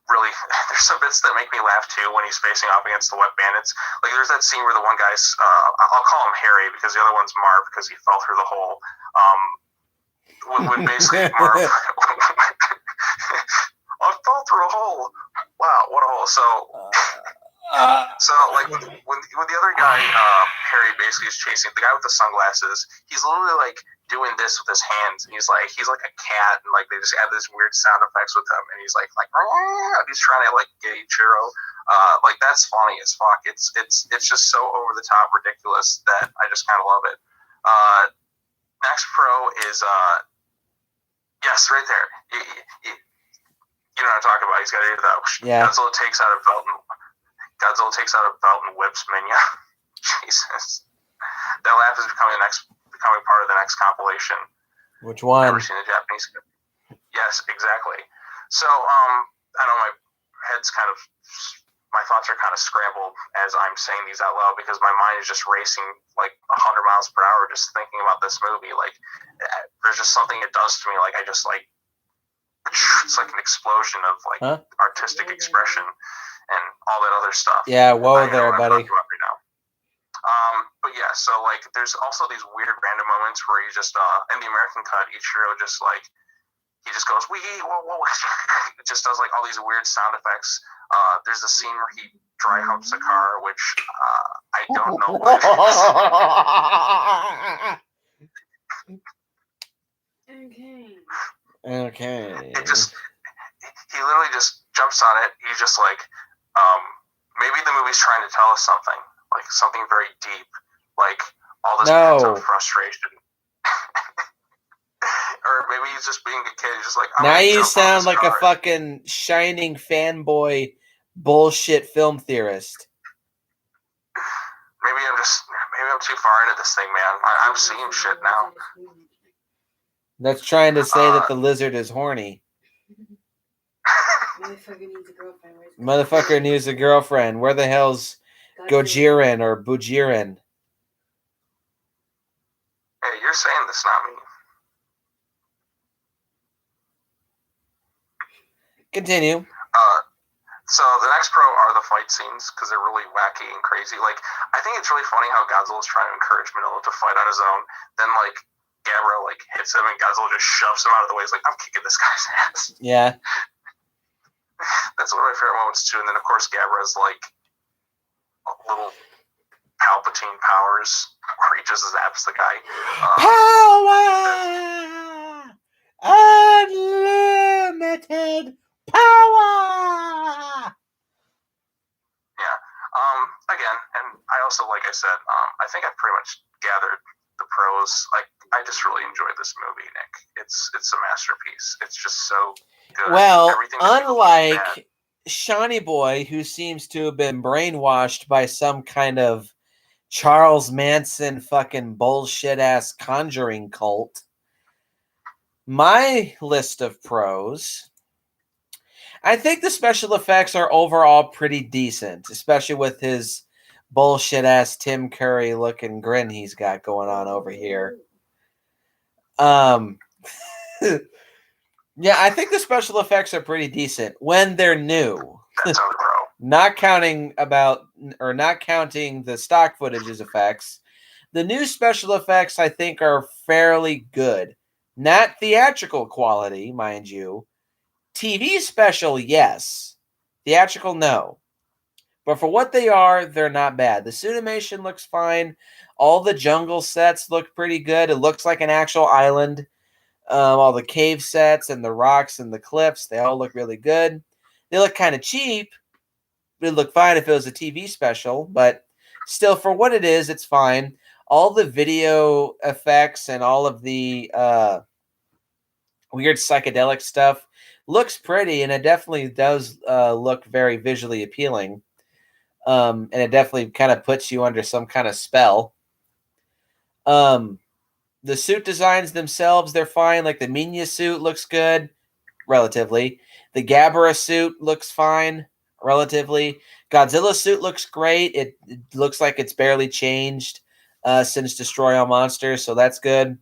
really, there's some bits that make me laugh too when he's facing off against the wet bandits. Like there's that scene where the one guy's, I'll call him Harry because the other one's Marv because he fell through the hole. When basically Marv, I fell through a hole. Wow, what a hole! So like when the other guy, Harry, basically is chasing the guy with the sunglasses, he's literally like doing this with his hands, and he's like a cat, and like they just add these weird sound effects with him, and he's like and he's trying to like get Ichiro. Like that's funny as fuck. It's just so over the top ridiculous that I just kind of love it. Next pro is yes, right there. You know what I'm talking about. He's got to do that. Yeah. Godzilla takes out a belt and whips Minya. Jesus, that laugh is becoming part of the next compilation. Which one? Never seen the Japanese. Yes, exactly. So, I know my thoughts are kind of scrambled as I'm saying these out loud because my mind is just racing like 100 miles per hour just thinking about this movie. Like, there's just something it does to me. Like, it's like an explosion of like artistic expression and all that other stuff. Yeah, whoa there, buddy. Right now. But yeah, so like there's also these weird random moments where he just in the American cut, Ichiro just like he just goes wee whoa. It just does like all these weird sound effects. There's a scene where he dry humps a car, which I don't know what Okay. Okay. He literally just jumps on it. He's just like, maybe the movie's trying to tell us something, like something very deep, like all this pent-up frustration. Or maybe he's just being a kid. He's just like, now you sound like a fucking Shining fanboy bullshit film theorist. Maybe I'm too far into this thing, man. I'm seeing shit now. That's trying to say that the lizard is horny. Motherfucker needs a girlfriend. Where the hell's Gojiren or Bujiren? Hey, you're saying this, not me. Continue. So the next pro are the fight scenes because they're really wacky and crazy. Like, I think it's really funny how Godzilla's trying to encourage Minola to fight on his own. Then like Gabra like hits him and Godzilla just shoves him out of the way. He's like, I'm kicking this guy's ass. Yeah. That's one of my favorite moments too. And then of course Gabra's like little Palpatine powers where he just zaps the guy. Power! Unlimited power! Yeah. Again, and I also, like I said, I think I've pretty much gathered the pros. Like, I just really enjoyed this movie, Nick. It's a masterpiece. It's just so good. Well, everything unlike Shawnee Boy, who seems to have been brainwashed by some kind of Charles Manson fucking bullshit ass conjuring cult, my list of pros, I think the special effects are overall pretty decent, especially with his bullshit ass Tim Curry looking grin he's got going on over here. Yeah, I think the special effects are pretty decent when they're new. That's on the pro. Not counting the stock footage's effects. The new special effects I think are fairly good. Not theatrical quality, mind you. TV special, yes. Theatrical, no. But for what they are, they're not bad. The suit animation looks fine. All the jungle sets look pretty good. It looks like an actual island. All the cave sets and the rocks and the cliffs, they all look really good. They look kind of cheap. It'd look fine if it was a TV special, but still, for what it is, it's fine. All the video effects and all of the weird psychedelic stuff looks pretty, and it definitely does look very visually appealing. And it definitely kind of puts you under some kind of spell. The suit designs themselves, they're fine. Like the Minya suit looks good, relatively. The Gabara suit looks fine, relatively. Godzilla suit looks great. It looks like it's barely changed since Destroy All Monsters, so that's good.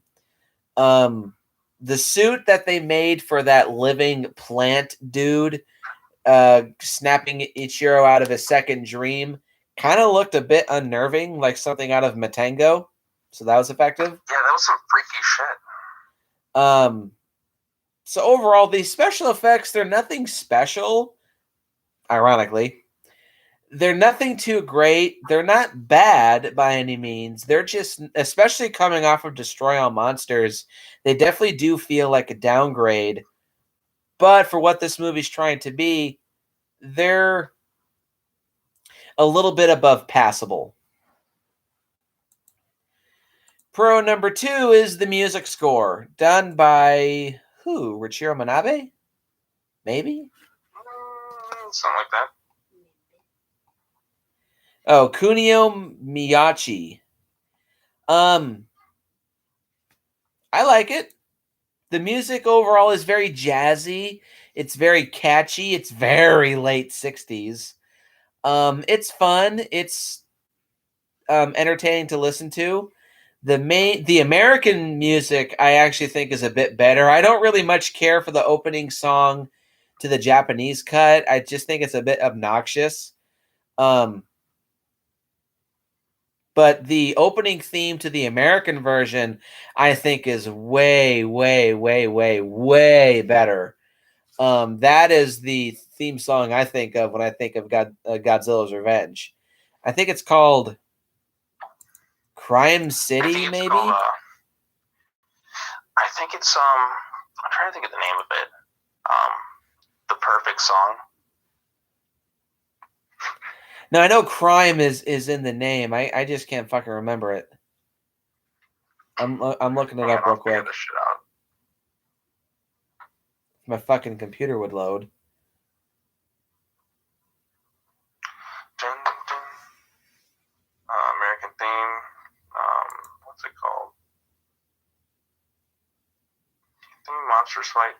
The suit that they made for that living plant dude snapping Ichiro out of his second dream kind of looked a bit unnerving, like something out of Matango. So that was effective. Yeah, that was some freaky shit. So overall, these special effects, they're nothing special, ironically. They're nothing too great. They're not bad by any means. They're just, especially coming off of Destroy All Monsters, they definitely do feel like a downgrade. But for what this movie's trying to be, they're a little bit above passable. Pro number 2 is the music score, done by who? Richiro Manabe? Maybe? Something like that. Oh, Kunio Miyachi. I like it. The music overall is very jazzy. It's very catchy. It's very late 60s. It's fun. It's entertaining to listen to. The American music I actually think is a bit better. I don't really much care for the opening song to the Japanese cut. I just think it's a bit obnoxious. But the opening theme to the American version, I think, is way, way, way, way, way better. That is the theme song I think of when I think of Godzilla's Revenge. I think it's called Crime City, maybe? I think it's I'm trying to think of the name of it. The Perfect Song. No, I know crime is in the name. I just can't fucking remember it. I'm looking it up real quick. This shit out. My fucking computer would load. Dun, dun. American theme. What's it called? Theme Monsters Fight.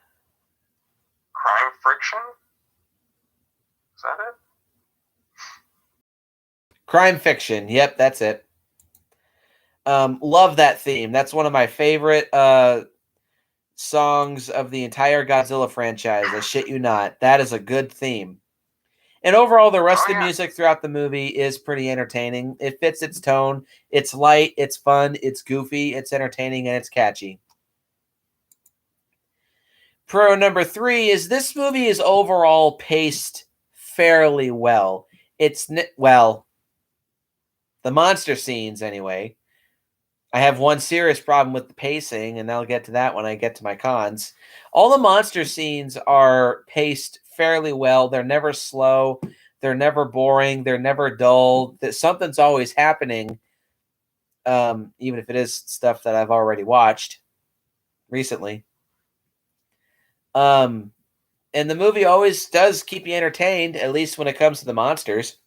Crime Friction? Is that it? Crime Fiction. Yep, that's it. Love that theme. That's one of my favorite songs of the entire Godzilla franchise. I shit you not. That is a good theme. And overall, the rest of the music throughout the movie is pretty entertaining. It fits its tone. It's light, it's fun, it's goofy, it's entertaining, and it's catchy. Pro number 3 is this movie is overall paced fairly well. The monster scenes, anyway. I have one serious problem with the pacing, and I'll get to that when I get to my cons. All the monster scenes are paced fairly well. They're never slow. They're never boring. They're never dull. Something's always happening, even if it is stuff that I've already watched recently. And the movie always does keep you entertained, at least when it comes to the monsters.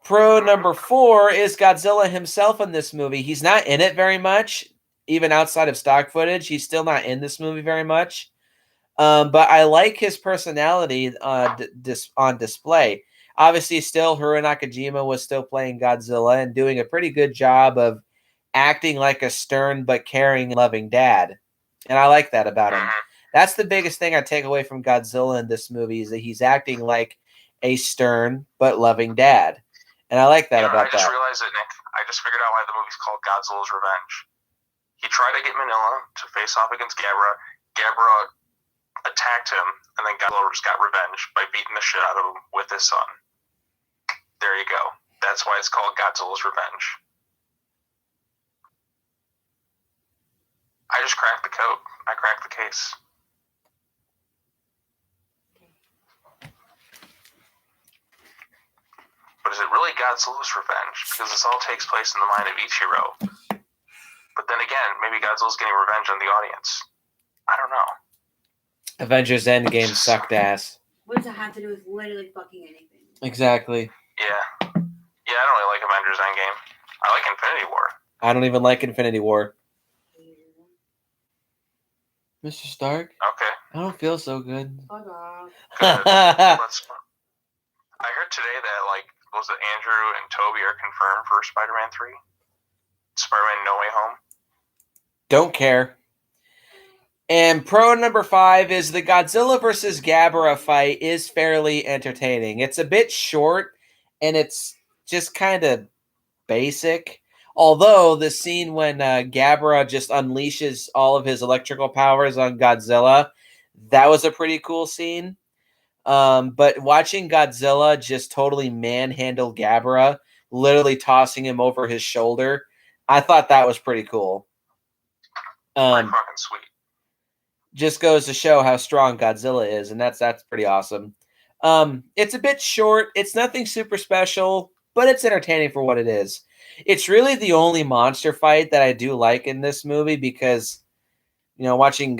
Pro number 4 is Godzilla himself in this movie. He's not in it very much, even outside of stock footage. He's still not in this movie very much. But I like his personality on display. Obviously, still, Haruo Nakajima was still playing Godzilla and doing a pretty good job of acting like a stern but caring, loving dad. And I like that about him. That's the biggest thing I take away from Godzilla in this movie is that he's acting like a stern but loving dad. And I like that about that. I just realized it, Nick. I just figured out why the movie's called Godzilla's Revenge. He tried to get Manila to face off against Gabara. Gabara attacked him, and then Godzilla just got revenge by beating the shit out of him with his son. There you go. That's why it's called Godzilla's Revenge. I just cracked the code. I cracked the case. But is it really Godzilla's revenge? Because this all takes place in the mind of Ichiro. But then again, maybe Godzilla's getting revenge on the audience. I don't know. Avengers Endgame sucked ass. What does it have to do with literally fucking anything? Exactly. Yeah. Yeah, I don't really like Avengers Endgame. I like Infinity War. I don't even like Infinity War. Mr. Stark? Okay. I don't feel so good. Fuck off. Good. I heard today that, was it Andrew and Toby are confirmed for Spider-Man 3? Spider-Man No Way Home? Don't care. And pro number 5 is the Godzilla versus Gabara fight is fairly entertaining. It's a bit short, and it's just kind of basic. Although the scene when Gabara just unleashes all of his electrical powers on Godzilla, that was a pretty cool scene. But watching Godzilla just totally manhandle Gabara, literally tossing him over his shoulder, I thought that was pretty cool. Pretty fucking sweet. Just goes to show how strong Godzilla is, and that's pretty awesome. It's a bit short. It's nothing super special, but it's entertaining for what it is. It's really the only monster fight that I do like in this movie because, watching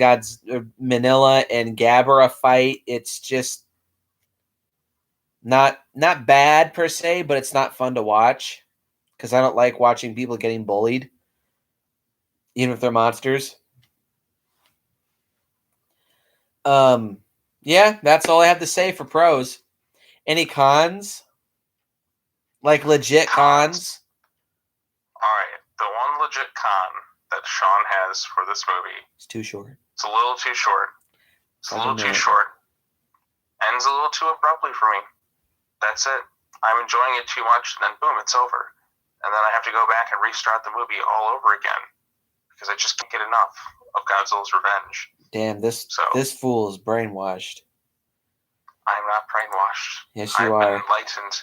Manila and Gabara fight, it's just not bad per se, but it's not fun to watch because I don't like watching people getting bullied, even if they're monsters. Yeah, that's all I have to say for pros. Any cons? Like legit cons? Alright, the one legit con that Sean has for this movie. It's too short. It's a little too short. It's a little too short. Ends a little too abruptly for me. That's it. I'm enjoying it too much, and then boom, it's over. And then I have to go back and restart the movie all over again. Because I just can't get enough of Godzilla's Revenge. Damn, this fool is brainwashed. I'm not brainwashed. Yes, you I've are. been enlightened.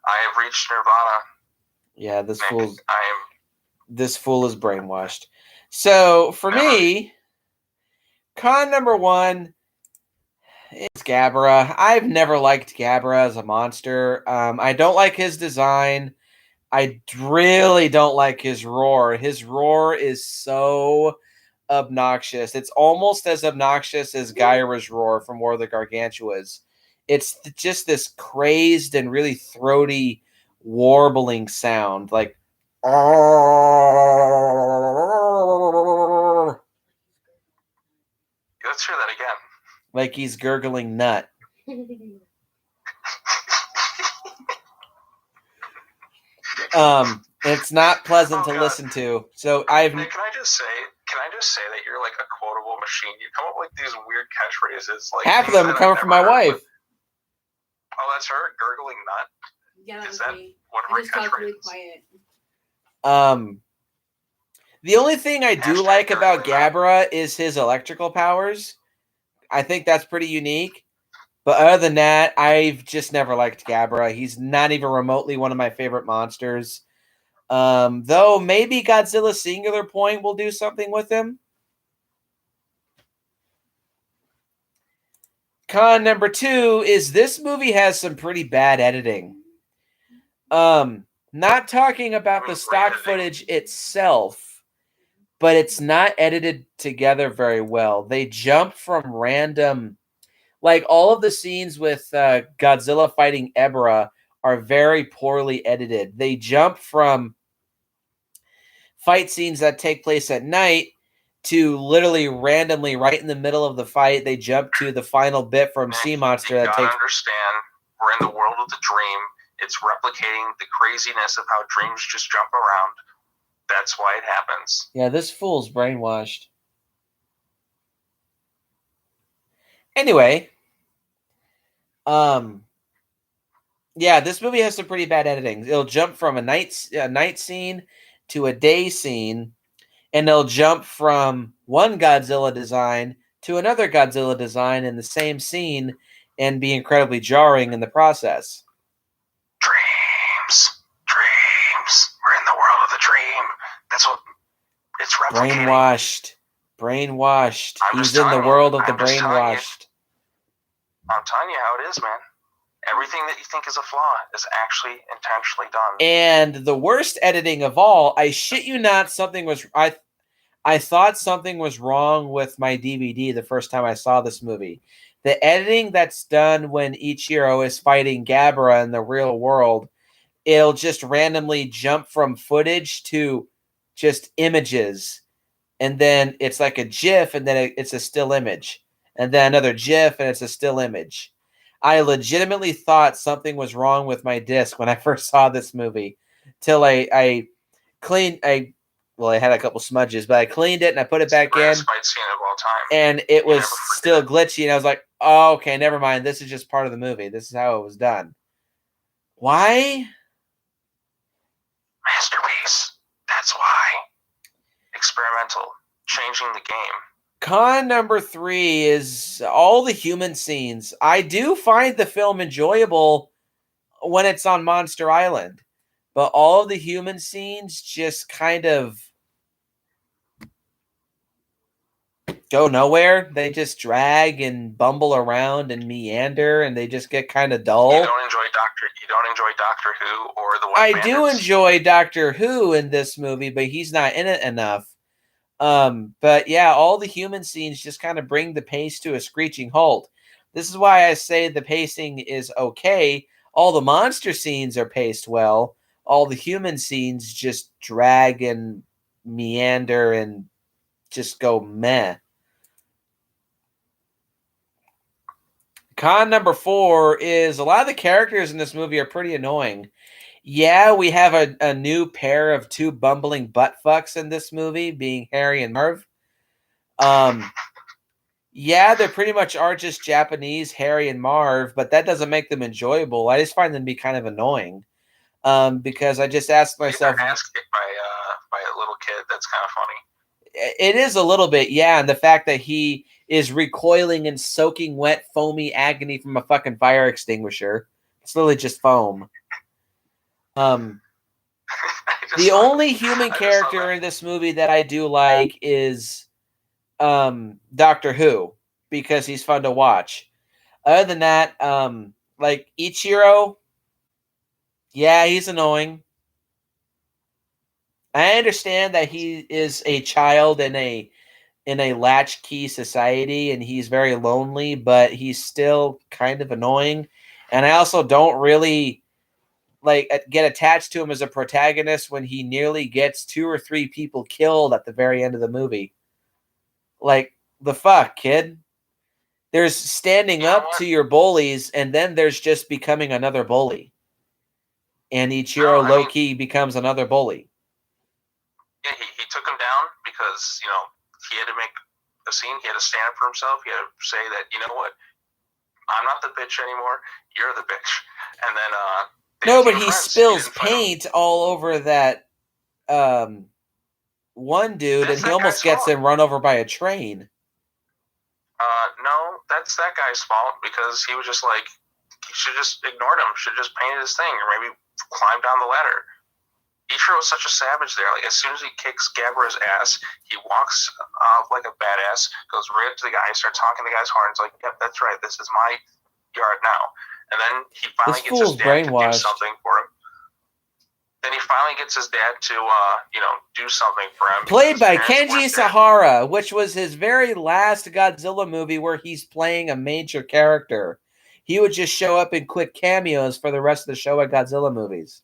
I have reached Nirvana. Yeah, this Nick, this fool is brainwashed. So for me, con number 1 is Gabara. I've never liked Gabara as a monster. I don't like his design. I really don't like his roar. His roar is so obnoxious. It's almost as obnoxious as Gyra's roar from War of the Gargantuas. It's just this crazed and really throaty, warbling sound. Like, Let's hear that again. Like he's gurgling nut. It's not pleasant to listen to. So Nick, can I just say that you're like a quotable machine? You come up with these weird catchphrases. Like half of them come from my wife. Oh, that's her gurgling nut. Yeah, is that me. one of I her just talk really catchphrases? quiet. The only thing I do like about Gabara is his electrical powers. I think that's pretty unique. But other than that, I've just never liked Gabara. He's not even remotely one of my favorite monsters. Though maybe Godzilla Singular Point will do something with him. Con number 2 is this movie has some pretty bad editing. Not talking about the stock footage itself, but it's not edited together very well. They jump from random, like all of the scenes with Godzilla fighting Ebra are very poorly edited. They jump from fight scenes that take place at night to literally randomly right in the middle of the fight. They jump to the final bit from Sea Monster that takes. Understand, we're in the world of the dream. It's replicating the craziness of how dreams just jump around. That's why it happens. Yeah, this fool's brainwashed. Anyway, yeah, this movie has some pretty bad editing. It'll jump from a night scene to a day scene, and they'll jump from one Godzilla design to another Godzilla design in the same scene and be incredibly jarring in the process. Dreams. We're in the world of the dream. That's what it's replicating. Brainwashed. I'm He's just in the telling world you. of the I'm just telling you. brainwashed. I'm telling you how it is, man. Everything that you think is a flaw is actually intentionally done. And the worst editing of all, I shit you not, I thought something was wrong with my DVD the first time I saw this movie. The editing that's done when Ichiro is fighting Gabara in the real world, it'll just randomly jump from footage to just images. And then it's like a GIF, and then it's a still image. And then another GIF, and it's a still image. I legitimately thought something was wrong with my disc when I first saw this movie. Till I had a couple smudges, but I cleaned it and I put it back in. Greatest fight scene of all time. And it was still glitchy, and I was like, oh, okay, never mind. This is just part of the movie. This is how it was done. Why? Masterpiece. That's why. Experimental. Changing the game. Con number 3 is all the human scenes. I do find the film enjoyable when it's on Monster Island, but all of the human scenes just kind of go nowhere. They just drag and bumble around and meander, and they just get kind of dull. You don't enjoy Doctor Who or the Wet I Bandits? do enjoy Doctor Who in this movie, but he's not in it enough. But yeah, all the human scenes just kind of bring the pace to a screeching halt. This is why I say the pacing is okay. All the monster scenes are paced well. All the human scenes just drag and meander and just go meh. Con number 4 is a lot of the characters in this movie are pretty annoying. Yeah, we have a new pair of 2 bumbling butt fucks in this movie, being Harry and Merv. Yeah, they pretty much are just Japanese, Harry and Marv, but that doesn't make them enjoyable. I just find them to be kind of annoying. Because I just asked myself, ass kicked by a little kid. That's kind of funny. It is a little bit, yeah, and the fact that he is recoiling and soaking wet, foamy agony from a fucking fire extinguisher. It's literally just foam. The only human character in this movie that I do like is Doctor Who, because he's fun to watch. Other than that, like Ichiro, yeah, he's annoying. I understand that he is a child in a latchkey society and he's very lonely, but he's still kind of annoying. And I also don't really get attached to him as a protagonist when he nearly gets 2 or 3 people killed at the very end of the movie. Like, the fuck, kid? There's standing up to your bullies, and then there's just becoming another bully. And Ichiro low-key becomes another bully. Yeah, he took him down because, he had to make a scene. He had to stand up for himself. He had to say that, you know what? I'm not the bitch anymore. You're the bitch. And then, no, but he spills paint all over that one dude, and he almost gets him run over by a train. No, that's that guy's fault, because he was just like, he should just ignored him. Should just painted his thing, or maybe climbed down the ladder. Ichiro was such a savage there. Like, as soon as he kicks Gabara's ass, he walks off like a badass, goes right up to the guy, starts honking the guy's horns, like, yep, that's right, this is my yard now. And then he finally gets his dad to do something for him. Then he finally gets his dad to, do something for him. Played by Kenji Sahara, which was his very last Godzilla movie where he's playing a major character. He would just show up in quick cameos for the rest of the show at Godzilla movies.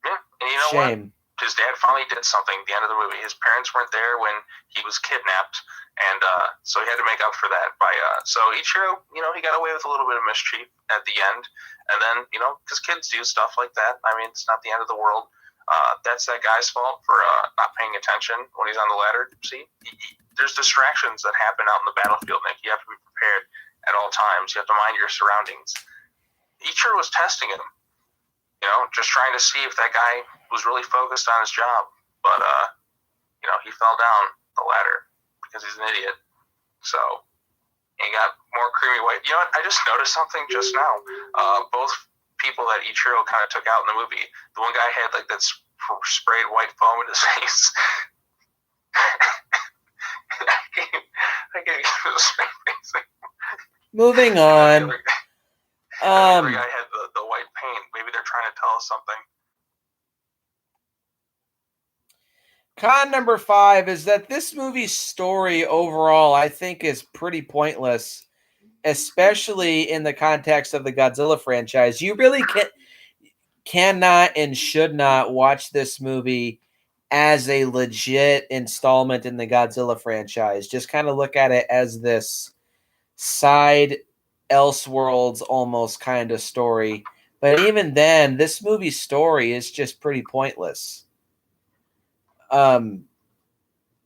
Yeah, and you know what? His dad finally did something at the end of the movie. His parents weren't there when he was kidnapped, and so he had to make up for that by. So Ichiro, he got away with a little bit of mischief at the end, and then because kids do stuff like that. I mean, it's not the end of the world. That's that guy's fault for not paying attention when he's on the ladder. See, there's distractions that happen out in the battlefield, Nick. You have to be prepared at all times. You have to mind your surroundings. Ichiro was testing him. Just trying to see if that guy was really focused on his job. But, he fell down the ladder because he's an idiot. So you got more creamy white. You know what? I just noticed something just now. Both people that Ichiro kind of took out in the movie, the one guy had like that sprayed white foam in his face. I gave you a straight face. Moving on. The other guy had the white paint. Maybe they're trying to tell us something. Con number 5 is that this movie's story overall, I think, is pretty pointless, especially in the context of the Godzilla franchise. You really cannot and should not watch this movie as a legit installment in the Godzilla franchise. Just kind of look at it as this side Elseworlds almost kind of story. But even then, this movie's story is just pretty pointless.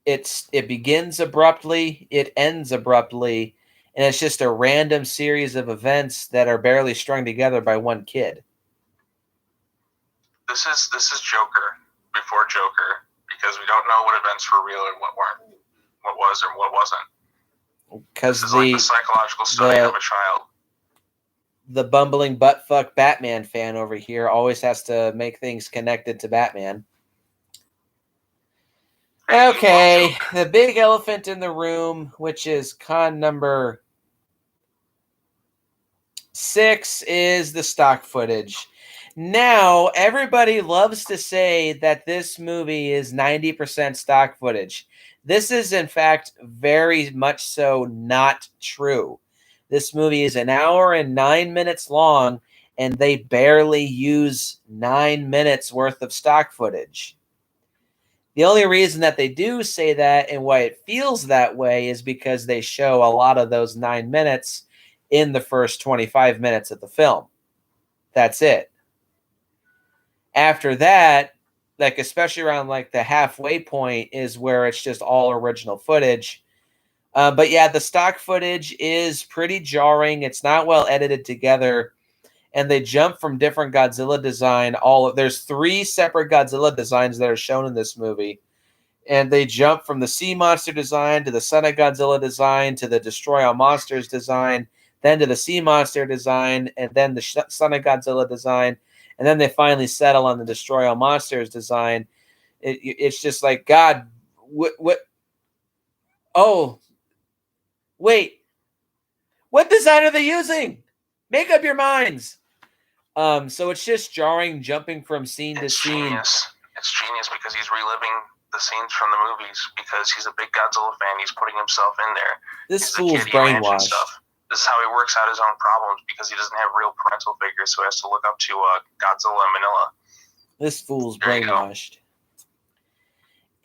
It begins abruptly, it ends abruptly, and it's just a random series of events that are barely strung together by one kid. This is Joker before Joker, because we don't know what events were real and what weren't, what was or what wasn't. Because This is like the psychological study of a child. The bumbling buttfuck Batman fan over here always has to make things connected to Batman. Okay, the big elephant in the room, which is con number 6, is the stock footage. Now, everybody loves to say that this movie is 90% stock footage. This is, in fact, very much so not true. This movie is 1 hour and 9 minutes long, and they barely use 9 minutes worth of stock footage. The only reason that they do say that and why it feels that way is because they show a lot of those 9 minutes in the first 25 minutes of the film. That's it. After that, like especially around like the halfway point is where it's just all original footage. But yeah, the stock footage is pretty jarring. It's not well edited together. And they jump from different Godzilla design. There's 3 separate Godzilla designs that are shown in this movie. And they jump from the Sea Monster design to the Son of Godzilla design to the Destroy All Monsters design, then to the Sea Monster design, and then the Son of Godzilla design. And then they finally settle on the Destroy All Monsters design. It's just like, God, what? Oh, wait. What design are they using? Make up your minds. So it's just jarring, jumping from scene to scene. It's genius because he's reliving the scenes from the movies because he's a big Godzilla fan. He's putting himself in there. This fool's brainwashed. This is how he works out his own problems because he doesn't have real parental figures, so he has to look up to Godzilla in Manila. This fool's brainwashed.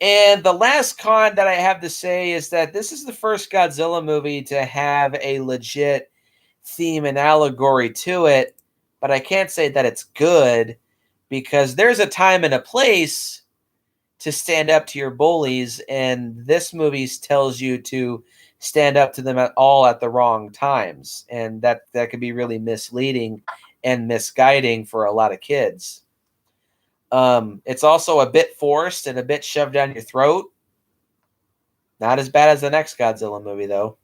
And the last con that I have to say is that this is the first Godzilla movie to have a legit theme and allegory to it, but I can't say that it's good because there's a time and a place to stand up to your bullies, and this movie tells you to stand up to them at the wrong times, and that could be really misleading and misguiding for a lot of kids. It's also a bit forced and a bit shoved down your throat. Not as bad as the next Godzilla movie, though.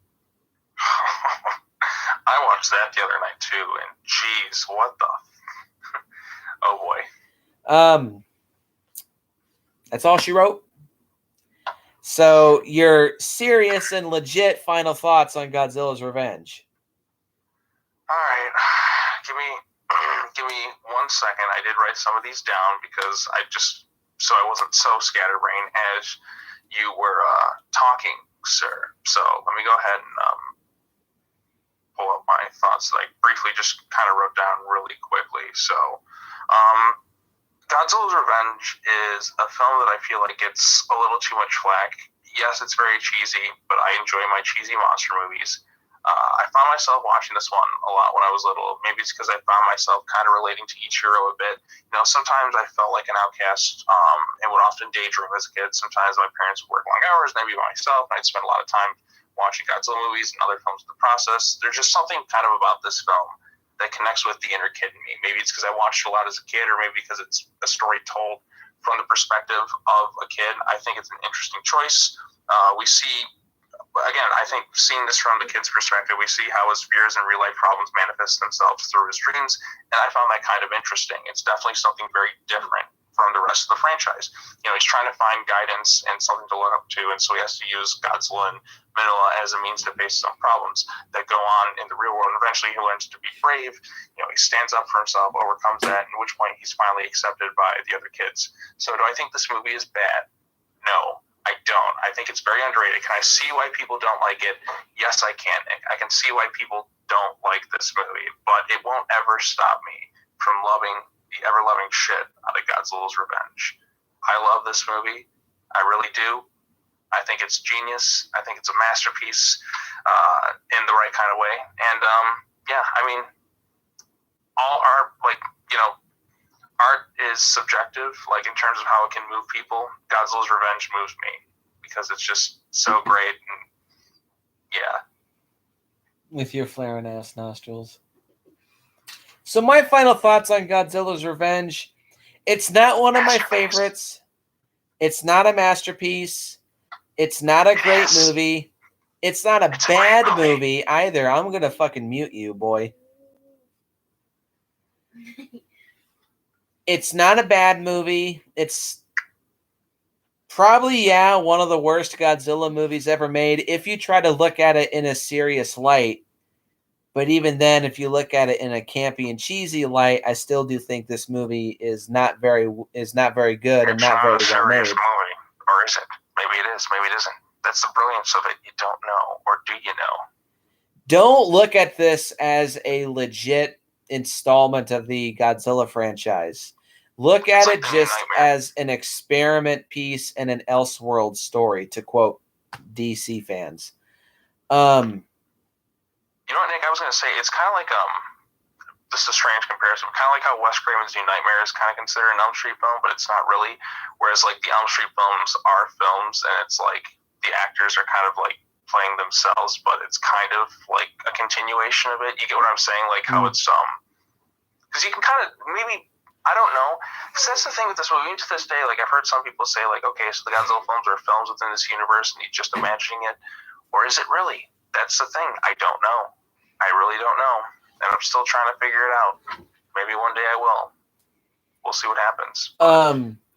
I watched that the other night, too, and geez, what the... Oh, boy. That's all she wrote. So, your serious and legit final thoughts on Godzilla's Revenge. All right. Give me 1 second. I did write some of these down because so I wasn't so scatterbrained as you were talking, sir. So let me go ahead and pull up my thoughts that I briefly just kind of wrote down really quickly. So, Godzilla's Revenge is a film that I feel like gets a little too much flack. Yes, it's very cheesy, but I enjoy my cheesy monster movies. I found myself watching this one a lot when I was little. Maybe it's because I found myself kind of relating to Ichiro a bit. You know, sometimes I felt like an outcast and would often daydream as a kid. Sometimes my parents would work long hours and I'd be by myself, and I'd spend a lot of time watching Godzilla movies and other films in the process. There's just something kind of about this film that connects with the inner kid in me. Maybe it's because I watched a lot as a kid, or maybe because it's a story told from the perspective of a kid. I think it's an interesting choice. We see again, I think seeing this from the kid's perspective, we see how his fears and real life problems manifest themselves through his dreams, and I found that kind of interesting. It's definitely something very different from the rest of the franchise. He's trying to find guidance and something to look up to, and so he has to use Godzilla and Minilla as a means to face some problems that go on in the real world. And eventually he learns to be brave. He stands up for himself, overcomes that, and at which point he's finally accepted by the other kids. So do I think this movie is bad? No, I don't. I think it's very underrated. Can I see why people don't like it? Yes, I can, Nick. I can see why people don't like this movie, but it won't ever stop me from loving the ever-loving shit out of Godzilla's Revenge. I love this movie. I really do. I think it's genius. I think it's a masterpiece in the right kind of way. And, yeah, I mean, all art, art is subjective, in terms of how it can move people. Godzilla's Revenge moves me because it's just so great. And, yeah. With your flaring ass nostrils. So my final thoughts on Godzilla's Revenge. It's not one of my favorites. It's not a masterpiece. It's not a great movie. It's not a bad movie either. I'm going to fucking mute you, boy. It's not a bad movie. It's probably, one of the worst Godzilla movies ever made if you try to look at it in a serious light. But even then, if you look at it in a campy and cheesy light, I still do think this movie is not very good and not very well made. Movie, or is it? Maybe it is. Maybe it isn't. That's the brilliance of it. You don't know, or do you know? Don't look at this as a legit installment of the Godzilla franchise. Look at it just as an experiment piece and an Elseworld story, to quote DC fans. You know what, Nick? I was going to say, it's kind of like, this is a strange comparison, kind of like how Wes Craven's New Nightmare is kind of considered an Elm Street film, but it's not really. Whereas, the Elm Street films are films, and it's the actors are kind of playing themselves, but it's kind of like a continuation of it. You get what I'm saying? How it's, because you can kind of, maybe, I don't know. Because that's the thing with this movie. Even to this day, I've heard some people say, okay, so the Godzilla films are films within this universe, and you're just imagining it. Or is it really? That's the thing. I don't know. I really don't know. And I'm still trying to figure it out. Maybe one day I will. We'll see what happens.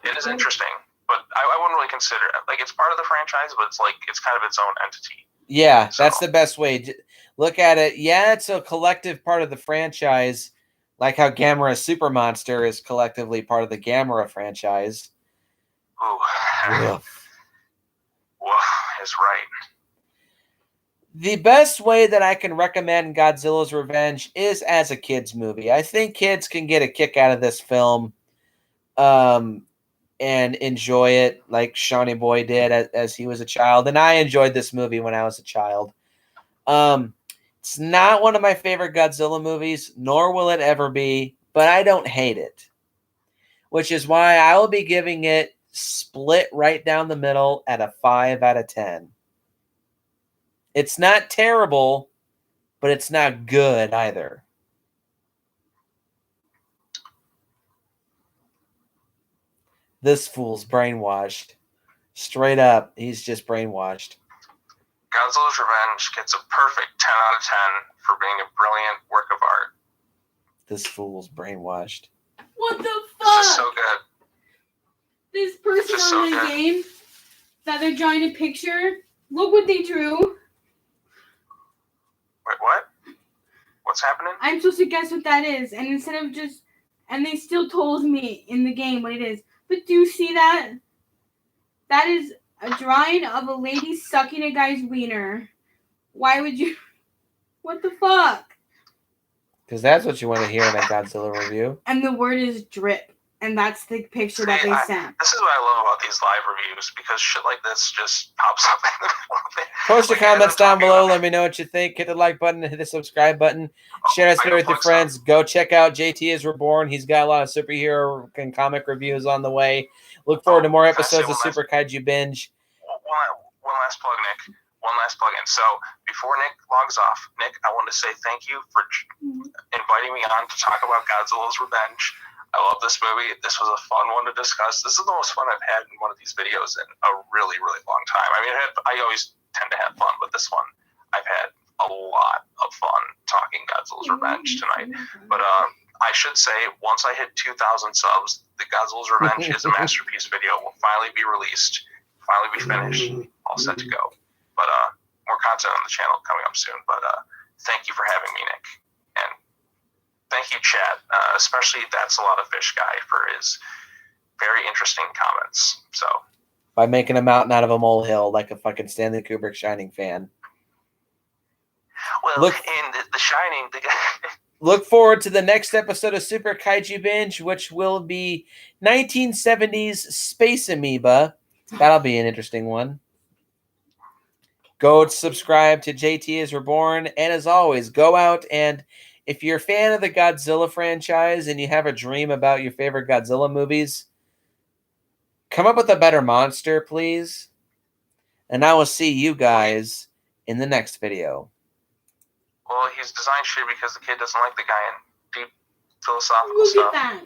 It is interesting, but I wouldn't really consider it. It's part of the franchise, but it's kind of its own entity. Yeah, so that's the best way. Look at it. Yeah, it's a collective part of the franchise, like how Gamera Super Monster is collectively part of the Gamera franchise. Ooh. Woof is right. The best way that I can recommend Godzilla's Revenge is as a kid's movie. I think kids can get a kick out of this film and enjoy it like Shawnee Boy did as he was a child. And I enjoyed this movie when I was a child. It's not one of my favorite Godzilla movies, nor will it ever be, but I don't hate it. Which is why I will be giving it split right down the middle at a 5 out of 10. It's not terrible, but it's not good either. This fool's brainwashed. Straight up, he's just brainwashed. Godzilla's Revenge gets a perfect 10 out of 10 for being a brilliant work of art. This fool's brainwashed. What the fuck? It's just so good. This person on the game that they're drawing a picture, look what they drew. Wait, what? What's happening? I'm supposed to guess what that is, and instead of just... And they still told me in the game what it is. But do you see that? That is a drawing of a lady sucking a guy's wiener. Why would you... What the fuck? Because that's what you want to hear in a Godzilla review. And the word is drip. And that's the picture that they sent. This is what I love about these live reviews, because shit like this just pops up in the middle of it. Post your comments down below. Let me know what you think. Hit the like button. Hit the subscribe button. Share this video with your friends. Go check out JTISREBORN. He's got a lot of superhero and comic reviews on the way. Look forward to more episodes of Super Kaiju Binge. One last plug, Nick. One last plug-in. So before Nick logs off, Nick, I want to say thank you for inviting me on to talk about Godzilla's Revenge. I love this movie. This was a fun one to discuss. This is the most fun I've had in one of these videos in a really, really long time. I mean, I always tend to have fun, but this one I've had a lot of fun talking Godzilla's Revenge tonight. But I should say, once I hit 2,000 subs, the Godzilla's Revenge is a masterpiece video. Will finally be released, finally be finished, all set to go. But more content on the channel coming up soon. But thank you for having me, Nick, and thank you, Chad, especially That's a Lot of Fish guy for his very interesting comments. So by making a mountain out of a molehill like a fucking Stanley Kubrick Shining fan. Well, in The Shining, look forward to the next episode of Super Kaiju Binge, which will be 1970s Space Amoeba. That'll be an interesting one. Go subscribe to JT is Reborn, and as always, go out and if you're a fan of the Godzilla franchise and you have a dream about your favorite Godzilla movies, come up with a better monster, please. And I will see you guys in the next video. Well, he's designed shit because the kid doesn't like the guy in deep philosophical Look stuff. at that.